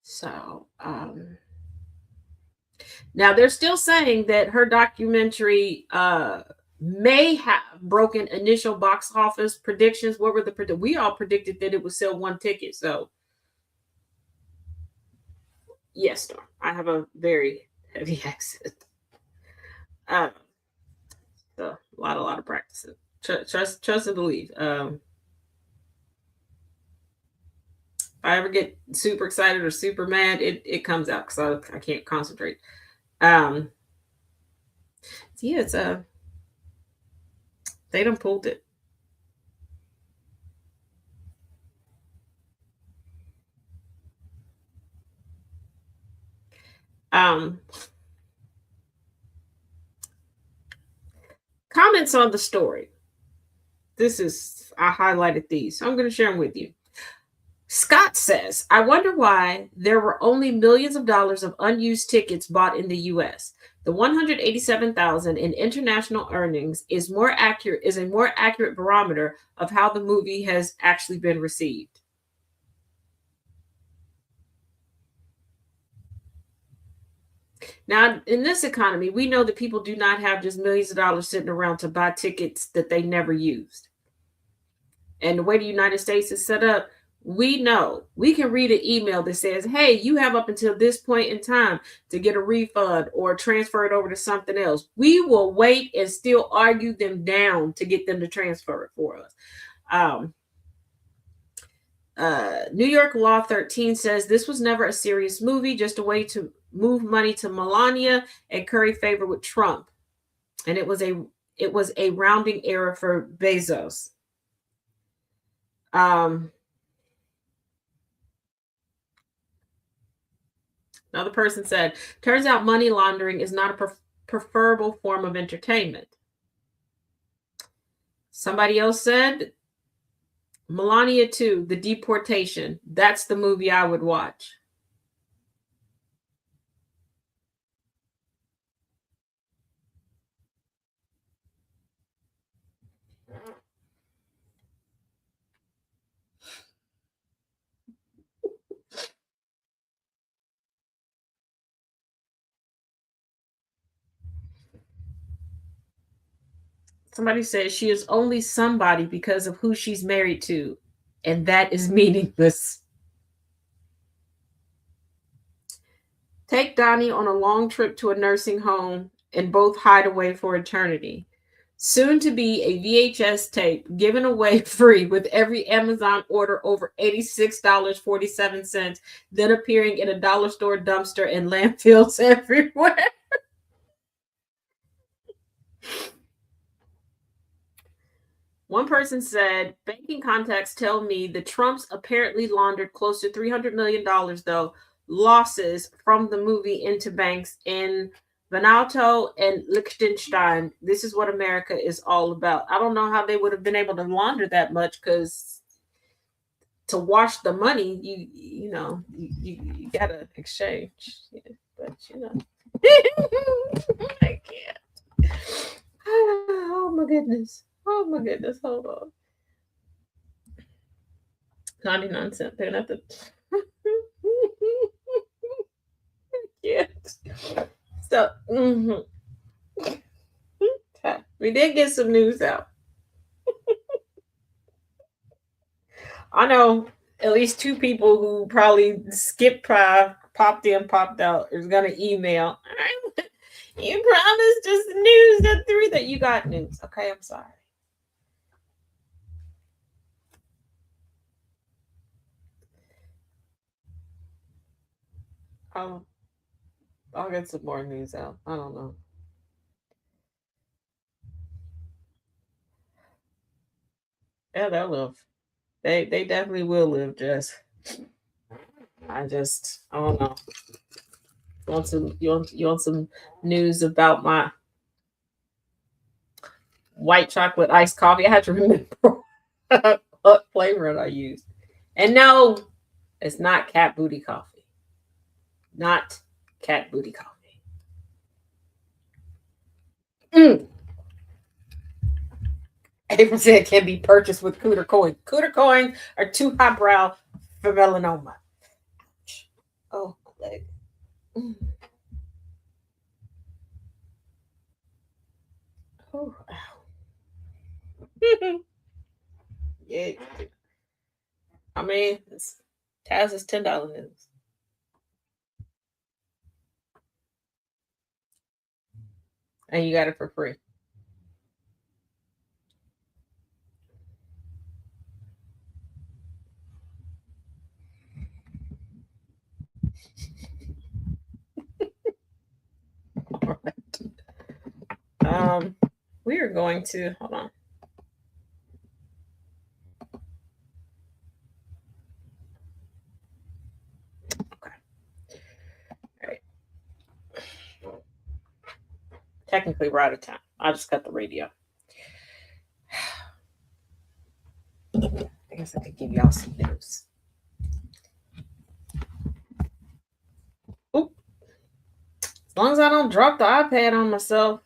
So, now they're still saying that her documentary may have broken initial box office predictions. What were the we all predicted that it would sell one ticket. So, yes, Storm, I have a very heavy accent. So a lot of practicing. Trust and believe. If I ever get super excited or super mad, it comes out because I can't concentrate. Yeah, it's they done pulled it. Comments on the story. I highlighted these, so I'm going to share them with you. Scott says, I wonder why there were only millions of dollars of unused tickets bought in the U.S. The 187,000 in international earnings is a more accurate barometer of how the movie has actually been received. Now, in this economy, we know that people do not have just millions of dollars sitting around to buy tickets that they never used. And the way the United States is set up, We know we can read an email that says, hey, you have up until this point in time to get a refund or transfer it over to something else. We will wait and still argue them down to get them to transfer it for us. New York Law 13 says this was never a serious movie, just a way to move money to Melania and curry favor with Trump. And it was a rounding error for Bezos. Another person said, turns out money laundering is not a preferable form of entertainment. Somebody else said, Melania 2, The Deportation. That's the movie I would watch. Somebody says she is only somebody because of who she's married to, and that is meaningless. Take Donnie on a long trip to a nursing home and both hide away for eternity. Soon to be a VHS tape given away free with every Amazon order over $86.47, then appearing in a dollar store dumpster and landfills everywhere. One person said, banking contacts tell me the Trumps apparently laundered close to $300 million, though, losses from the movie into banks in Vanuatu and Liechtenstein. This is what America is all about. I don't know how they would have been able to launder that much, because to wash the money, you gotta exchange. Yeah, but I can't. Oh my goodness. Oh my goodness. Hold on. 99 cents. They're gonna have to. Yeah. So, we did get some news out. I know at least two people who probably skipped popped in, popped out, is gonna email. You promised us news at 3 that you got news. Okay, I'm sorry. I'll get some more news out. I don't know. Yeah, they'll live. They definitely will live, Jess. I don't know. You want some news about my white chocolate iced coffee? I had to remember what flavor I used. And no, it's not cat booty coffee. Not cat booty coffee. April said can be purchased with cooter coins. Cooter coins are too highbrow for melanoma. Oh, my leg. Oh, yeah. I mean, Taz is $10 news. And you got it for free. All right. We are going to hold on. Okay. All right. Technically, we're out of time. I just got the radio. I guess I could give y'all some news. Oop. As long as I don't drop the iPad on myself.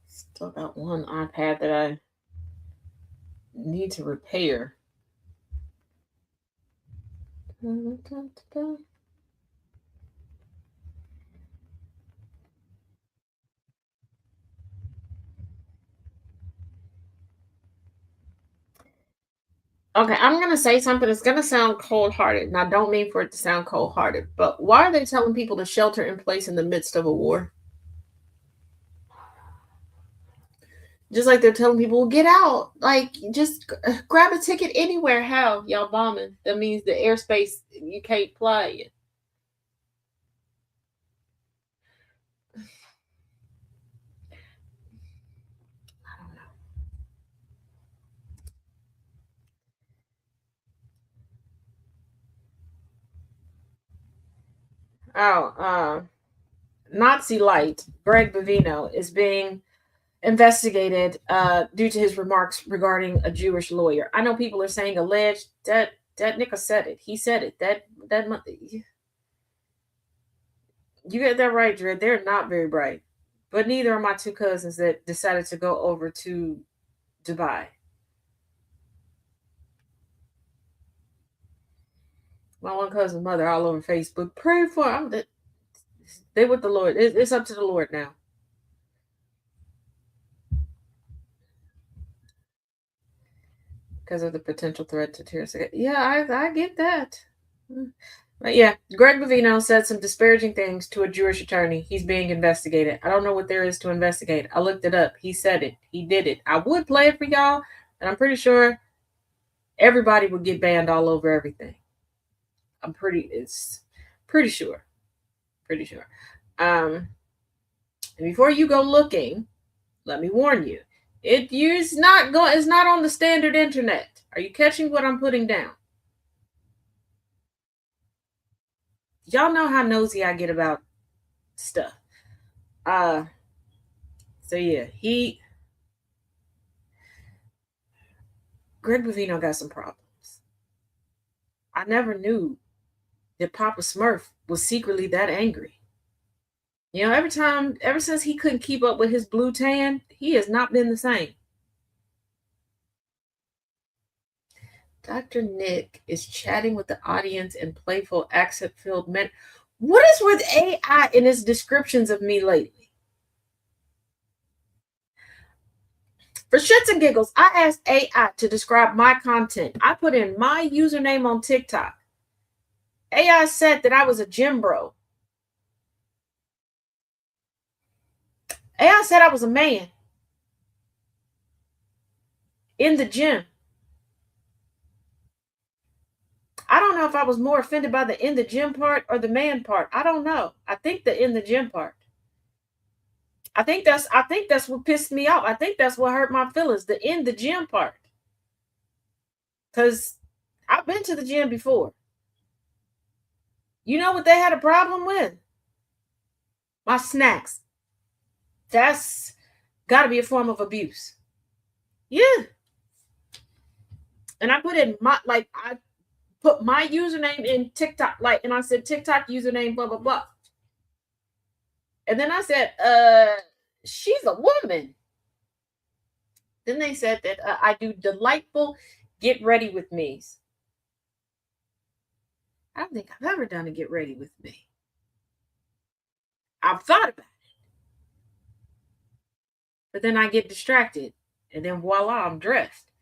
Still got one iPad that I need to repair. Okay, I'm gonna say something that's gonna sound cold-hearted, and I don't mean for it to sound cold-hearted, but why are they telling people to shelter in place in the midst of a war? Just like they're telling people, get out, like just grab a ticket anywhere. How y'all bombing? That means the airspace you can't fly in. I don't know. Oh, Nazi light Greg Bavino is being investigated due to his remarks regarding a Jewish lawyer. I know people are saying alleged. That nigga said it. He said it. That you get that right, Dred. They're not very bright, but neither are my two cousins that decided to go over to Dubai. My one cousin's mother all over Facebook. Pray for they with the Lord. It's up to the Lord now because of the potential threat to terrorists. Yeah, I get that. But yeah, Greg Bavino said some disparaging things to a Jewish attorney. He's being investigated. I don't know what there is to investigate. I looked it up. He said it. He did it. I would play it for y'all, and I'm pretty sure everybody would get banned all over everything. It's pretty sure. Pretty sure. And before you go looking, let me warn you. It's not on the standard internet. Are you catching what I'm putting down? Y'all know how nosy I get about stuff. Uh so yeah, Greg Bavino got some problems. I never knew that Papa Smurf was secretly that angry. You know, ever since he couldn't keep up with his blue tan, he has not been the same. Dr. Nick is chatting with the audience in playful, accent filled men. What is with AI in its descriptions of me lately? For shits and giggles, I asked AI to describe my content. I put in my username on TikTok. AI said that I was a gym bro. AI said I was a man in the gym. I don't know if I was more offended by the in the gym part or the man part. I don't know. I think the in the gym part. I think that's what pissed me off. I think that's what hurt my feelings, the in the gym part. Cause I've been to the gym before. You know what they had a problem with? My snacks. That's got to be a form of abuse. Yeah. And I put in I put my username in TikTok, and I said TikTok username, blah, blah, blah. And then I said, she's a woman. Then they said that I do delightful get ready with me's. I don't think I've ever done a get ready with me. I've thought about it, but then I get distracted, and then voila, I'm dressed.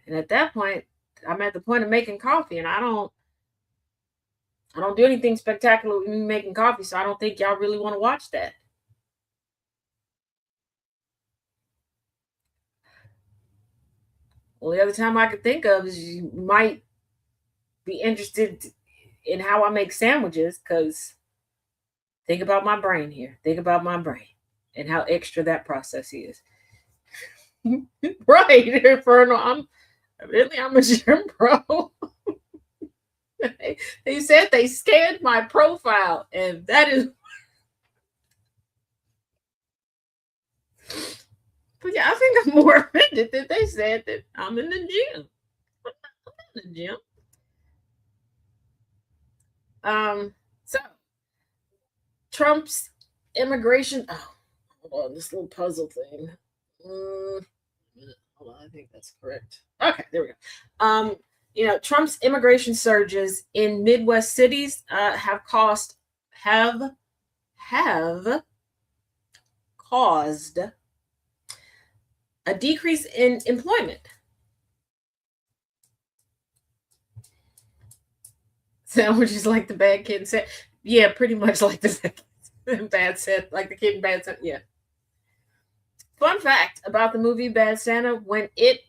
And at that point, I'm at the point of making coffee, and I don't do anything spectacular with me making coffee, so I don't think y'all really want to watch that. Well, the other time I could think of is you might be interested in how I make sandwiches, because think about my brain here. Think about my brain and how extra that process is. Right, Infernal. I'm a gym bro. They said they scanned my profile, and that is. But yeah, I think I'm more offended that they said that I'm in the gym. I'm in the gym. So Trump's immigration. Oh, hold on, this little puzzle thing. Hold on, I think that's correct. Okay, there we go. Trump's immigration surges in Midwest cities have caused a decrease in employment. Sandwiches like the bad kid said. Yeah, pretty much like the bad said, like the kid in Bad Santa. Yeah. Fun fact about the movie Bad Santa: when it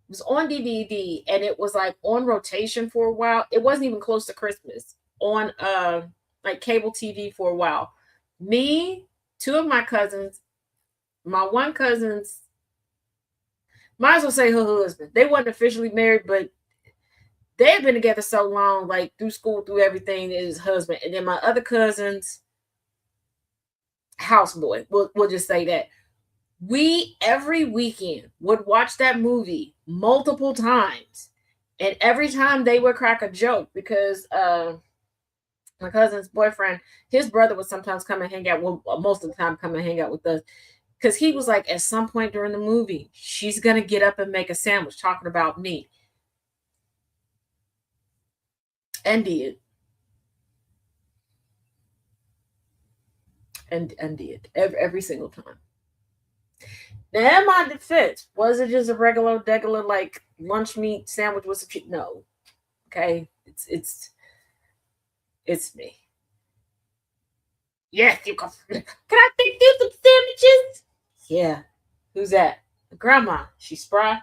was on DVD and it was like on rotation for a while, it wasn't even close to Christmas on like cable TV for a while. Me, two of my cousins, my one cousin's, might as well say her husband. They weren't officially married, but they had been together so long, like through school, through everything, his husband. And then my other cousin's houseboy. We'll just say that. We every weekend would watch that movie multiple times. And every time they would crack a joke because my cousin's boyfriend, his brother would sometimes come and hang out. Well, most of the time come and hang out with us. Because he was like, at some point during the movie, she's going to get up and make a sandwich talking about me. And did. And did. Every single time. Now, in my defense, was it just a regular, like lunch meat sandwich with some cheese? No. Okay. It's me. Yes, you can. Can I take you some sandwiches? Yeah. Who's that? Grandma. She's spry.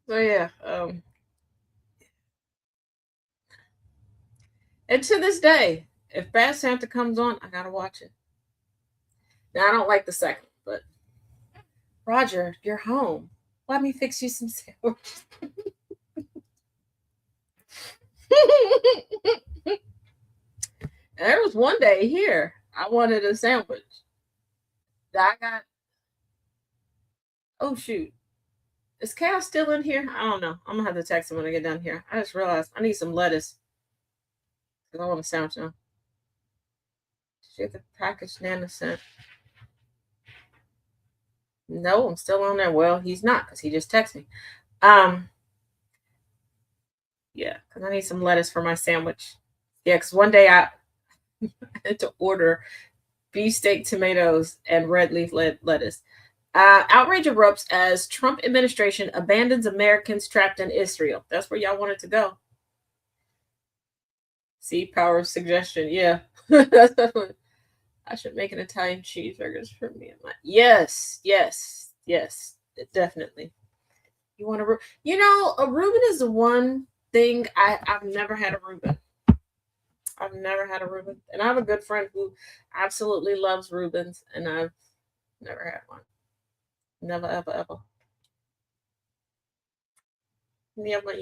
So yeah, and to this day, if Bad Santa comes on, I gotta watch it. Now I don't like the second, but Roger, you're home. Let me fix you some sandwiches. There was one day here I wanted a sandwich. That I got. Oh shoot, is Chaos still in here? I don't know. I'm gonna have to text him when I get done here. I just realized I need some lettuce because I want a sandwich now. Shit, the package Nana sent. No, I'm still on there. Well, he's not because he just texted me. Yeah, because I need some lettuce for my sandwich. Yeah, because one day I had to order beefsteak tomatoes and red leaf lettuce. Outrage erupts as Trump administration abandons Americans trapped in Israel. That's where y'all wanted to go. See, power of suggestion. Yeah, that's definitely. I should make an Italian cheeseburgers for me and my. Yes, definitely. You want a a Reuben is the one thing I've never had a Reuben. I've never had a Reuben, and I have a good friend who absolutely loves Reubens, and I've never had one. Never, ever, ever. Never.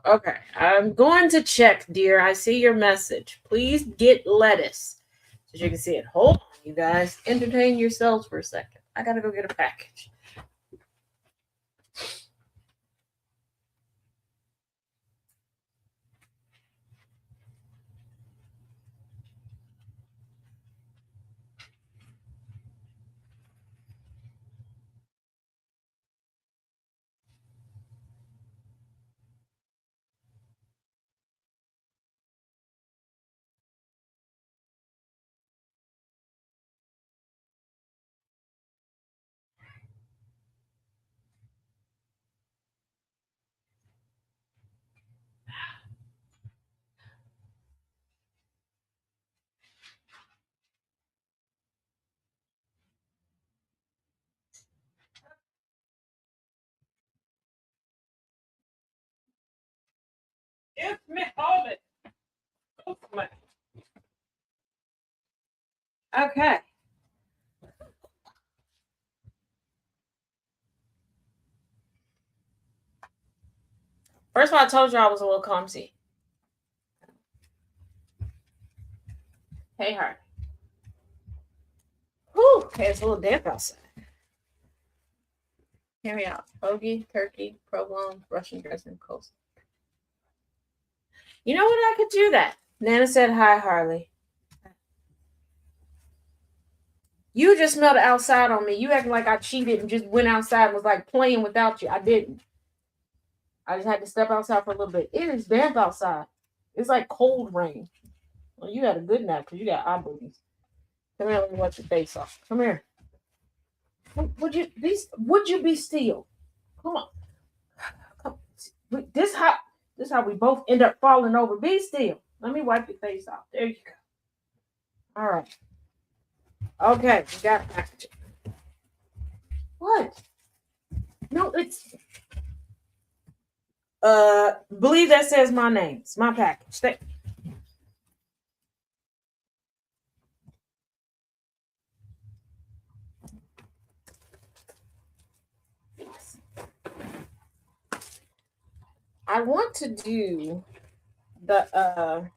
Okay. I'm going to check, dear. I see your message. Please get lettuce. So you can see it. Hold on, you guys. Entertain yourselves for a second. I gotta go get a package. Give me hold it. Okay. First of all, I told you I was a little clumsy. Hey, her. Whew. Okay, it's a little damp outside. Carry out hoagie, turkey, provolone, Russian dressing, coleslaw. You know what? I could do that. Nana said, hi, Harley. You just smelled it outside on me. You acting like I cheated and just went outside and was like playing without you. I didn't. I just had to step outside for a little bit. It is damp outside. It's like cold rain. Well, you had a good nap because you got eye boogies. Come here, let me wipe your face off. Come here. Would you be still? Come on. Come. This how we both end up falling over. Be still. Let me wipe your face off. There you go. All right. Okay, we got packaging. What? No, it's believe that says my name. It's my package. I want to do the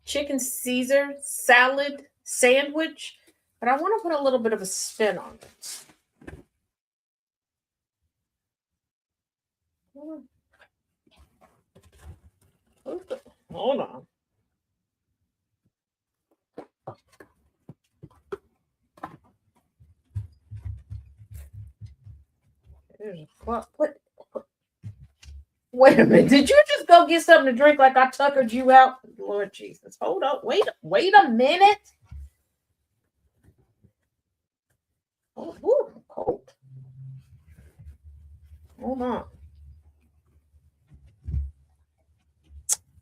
chicken Caesar salad sandwich, but I want to put a little bit of a spin on it. Hold on. What? Wait a minute. Did you just go get something to drink like I tuckered you out? Lord Jesus. Hold up. Wait a minute. Oh, ooh, cold. Hold on.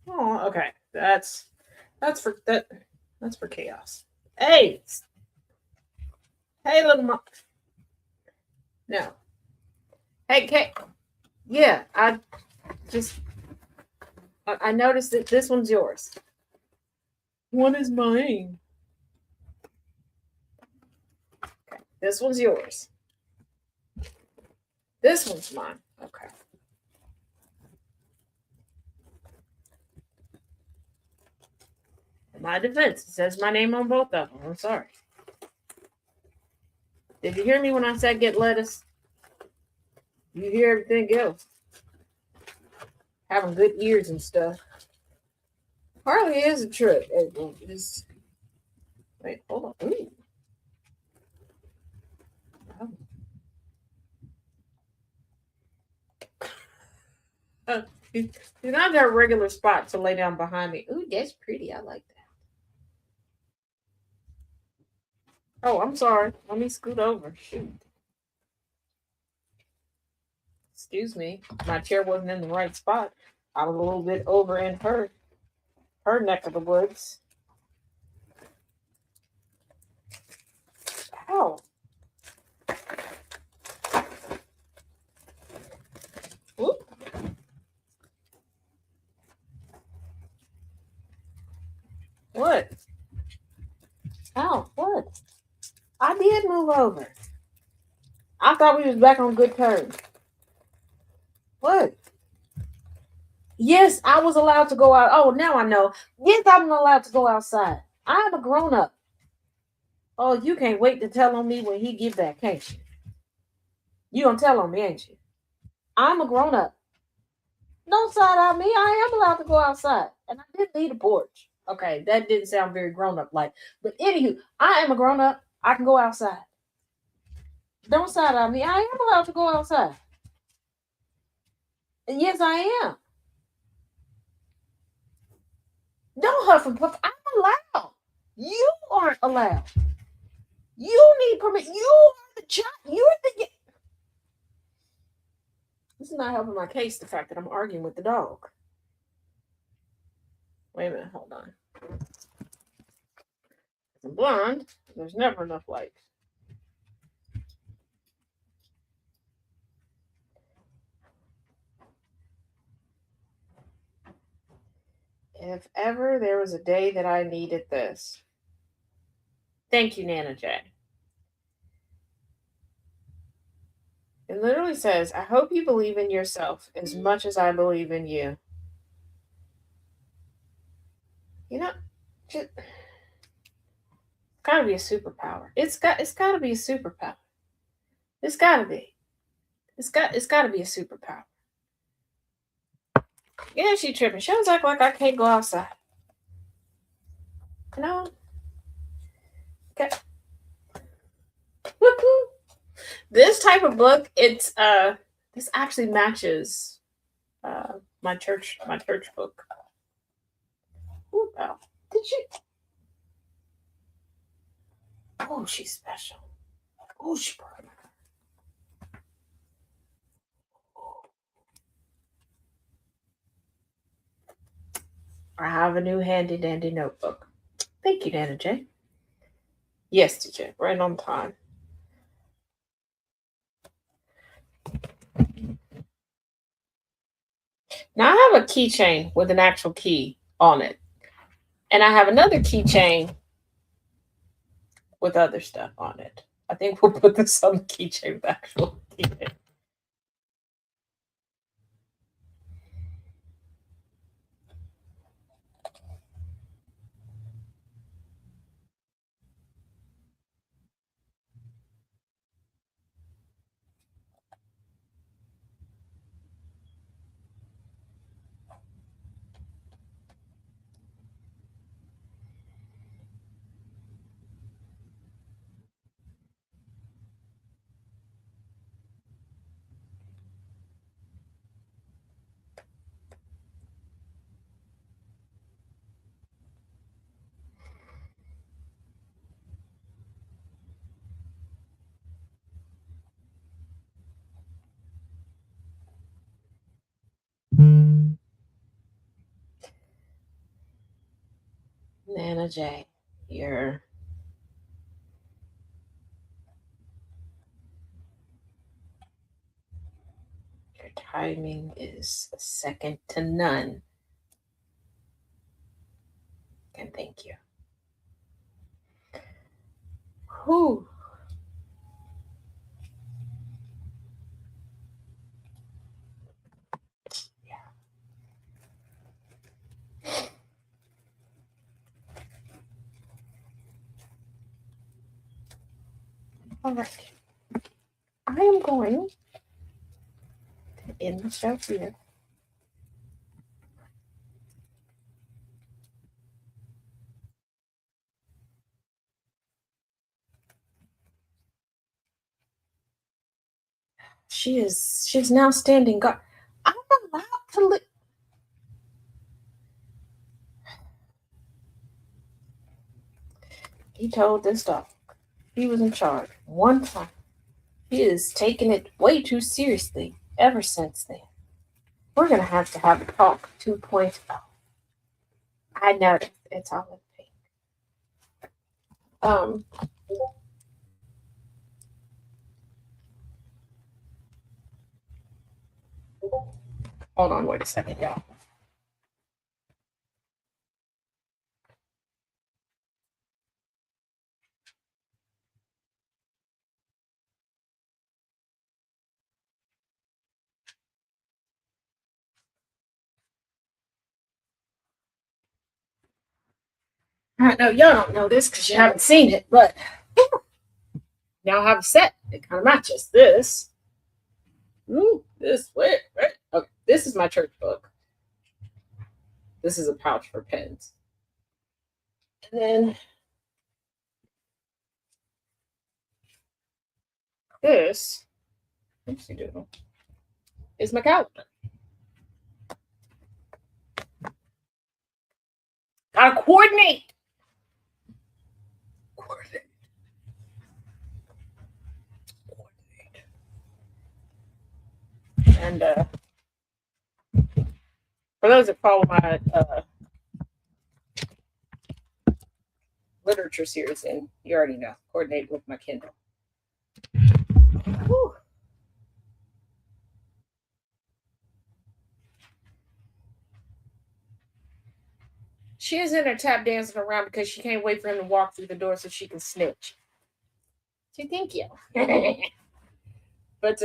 Oh, okay. That's for chaos. Hey, little mom. No. Hey, Kate. Yeah, I noticed that this one's yours. What is mine? Okay, this one's yours. This one's mine. Okay. In my defense, it says my name on both of them. I'm sorry. Did you hear me when I said get lettuce? You hear everything else. Having good ears and stuff. Harley is a trick. Wait, hold on. Ooh. You're not that regular spot to lay down behind me. Ooh, that's pretty. I like that. Oh, I'm sorry. Let me scoot over. Shoot. Excuse me. My chair wasn't in the right spot. I was a little bit over in her neck of the woods. Ow. Oop. What? Ow, what? I did move over. I thought we was back on good terms. What? Yes, I was allowed to go out. Oh, now I know. Yes, I'm allowed to go outside. I am a grown up. Oh, you can't wait to tell on me when he get back, can't you? You gonna tell on me, ain't you? I'm a grown up. Don't side out me. I am allowed to go outside. And I did need a porch. Okay, that didn't sound very grown up like. But anywho, I am a grown up. I can go outside. Don't side out me. I am allowed to go outside. And yes, I am. Don't huff and puff. I'm allowed. You aren't allowed. You need permission. You are the child. You're the. This is not helping my case, the fact that I'm arguing with the dog. Wait a minute, hold on. I'm blind. There's never enough light. If ever there was a day that I needed this. Thank you, Nana J. It literally says, I hope you believe in yourself as much as I believe in you. You know, just gotta be a superpower. It's gotta be a superpower. It's gotta be. It's gotta be a superpower. Yeah, she tripping. She was like I can't go outside. No. Okay. This type of book, it's this actually matches my church book. Ooh, wow. Did you? Oh, she's special. Oh, she brought it. I have a new handy dandy notebook. Thank you, Nana J. Yes, DJ, right on time. Now I have a keychain with an actual key on it, and I have another keychain with other stuff on it. I think we'll put this on the keychain with actual keychain. Nana J, your timing is second to none. And thank you. Whew. All right. I am going to end the show here. She's now standing guard. I'm allowed to live. He told this dog he was in charge one time. He has taken it way too seriously ever since then. We're gonna have to have a talk 2.0. I know it's all in pink. Um, hold on, wait a second, y'all. I know y'all don't know this because you haven't seen it, but now I have a set that kind of matches this. This wait. Okay, this is my church book. This is a pouch for pens. And then this, is my calendar. Gotta coordinate. And for those that follow my literature series, and you already know, coordinate with my Kindle. Whew. She is in there tap dancing around because she can't wait for him to walk through the door so she can snitch. So thank you. But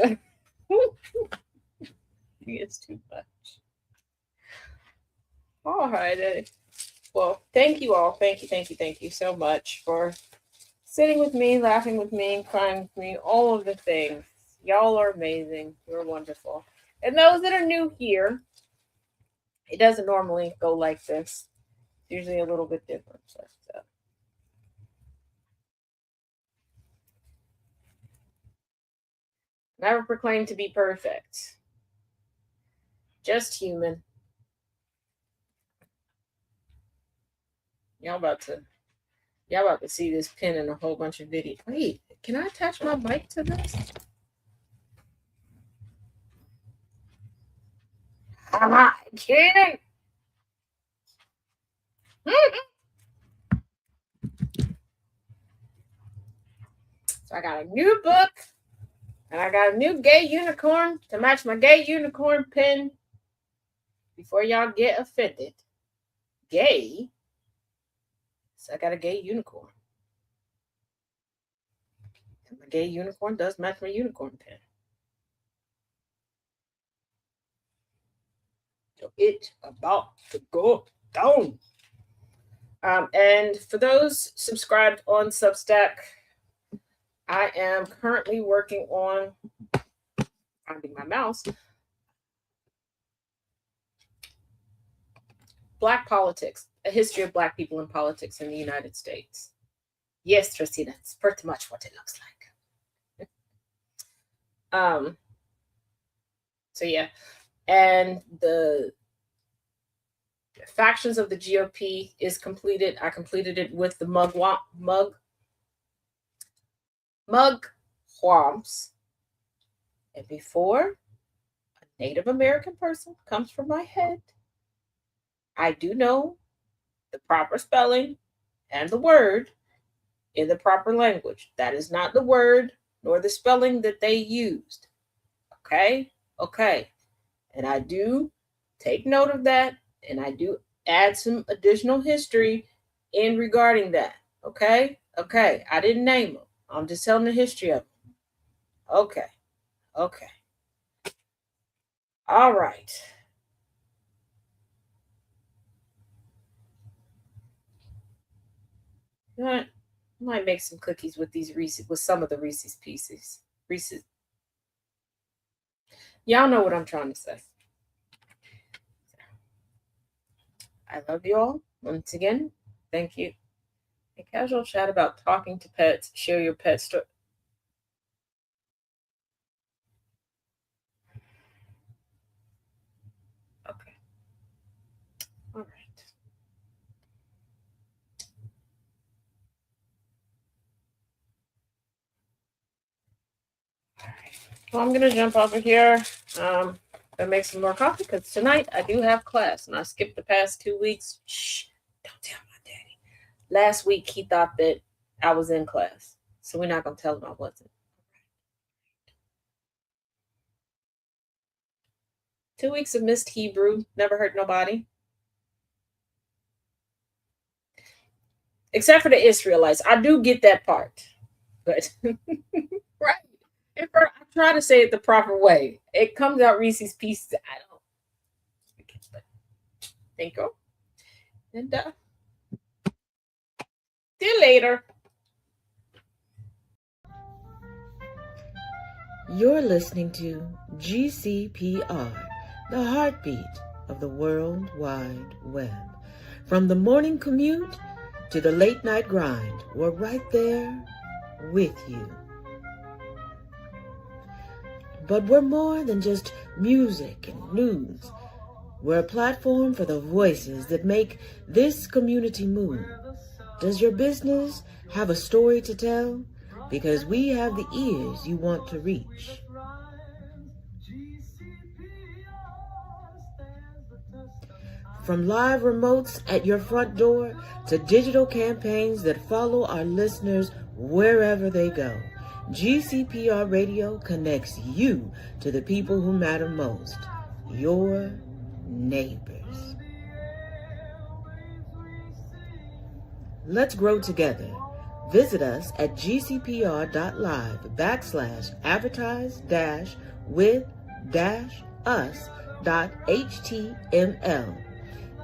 it's too much. All right. Well, thank you all. Thank you so much for sitting with me, laughing with me, crying with me, all of the things. Y'all are amazing. You're wonderful. And those that are new here, It doesn't normally go like this. It's usually a little bit different. So. Never proclaim to be perfect. Just human. Y'all about to see this pin in a whole bunch of videos. Wait, can I attach my mic to this? I can't. So I got a new book, and I got a new gay unicorn to match my gay unicorn pin. Before y'all get offended, gay. So I got a gay unicorn. And my gay unicorn does match my unicorn pin. So it's about to go down. And for those subscribed on Substack, I am currently working on finding my mouse. Black politics, a history of Black people in politics in the United States. Yes, Tristina, that's pretty much what it looks like. So yeah, and the factions of the GOP is completed. I completed it with the mugwumps. And before a Native American person comes from my head, I do know the proper spelling and the word in the proper language. That is not the word nor the spelling that they used. Okay? Okay. And I do take note of that, and I do add some additional history in regarding that. Okay? Okay. I didn't name them. I'm just telling the history of them. Okay. Okay. All right. You know what? I might make some cookies with these Reese's, with some of the Reese's Pieces. Reese's. Y'all know what I'm trying to say. I love you all. Once again, thank you. A casual chat about talking to pets. Share your pet story. Okay. All right. All right. Well, I'm going to jump over here and make some more coffee because tonight I do have class and I skipped the past 2 weeks. Shh. Don't tell my daddy. Last week he thought that I was in class. So we're not going to tell him I wasn't. 2 weeks of missed Hebrew. Never hurt nobody. Except for the Israelites. I do get that part. But, right. If I try to say it the proper way, it comes out Reese's Pieces. I don't. Thank you. And see you later. You're listening to GCPR, the heartbeat of the World Wide Web. From the morning commute to the late night grind, we're right there with you. But we're more than just music and news. We're a platform for the voices that make this community move. Does your business have a story to tell? Because we have the ears you want to reach. From live remotes at your front door to digital campaigns that follow our listeners wherever they go, GCPR Radio connects you to the people who matter most, your neighbors. Let's grow together. Visit us at gcpr.live/advertise-with-us.html.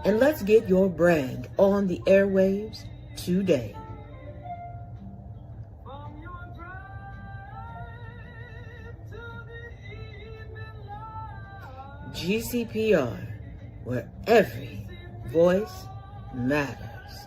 And let's get your brand on the airwaves today. GCPR, where every voice matters.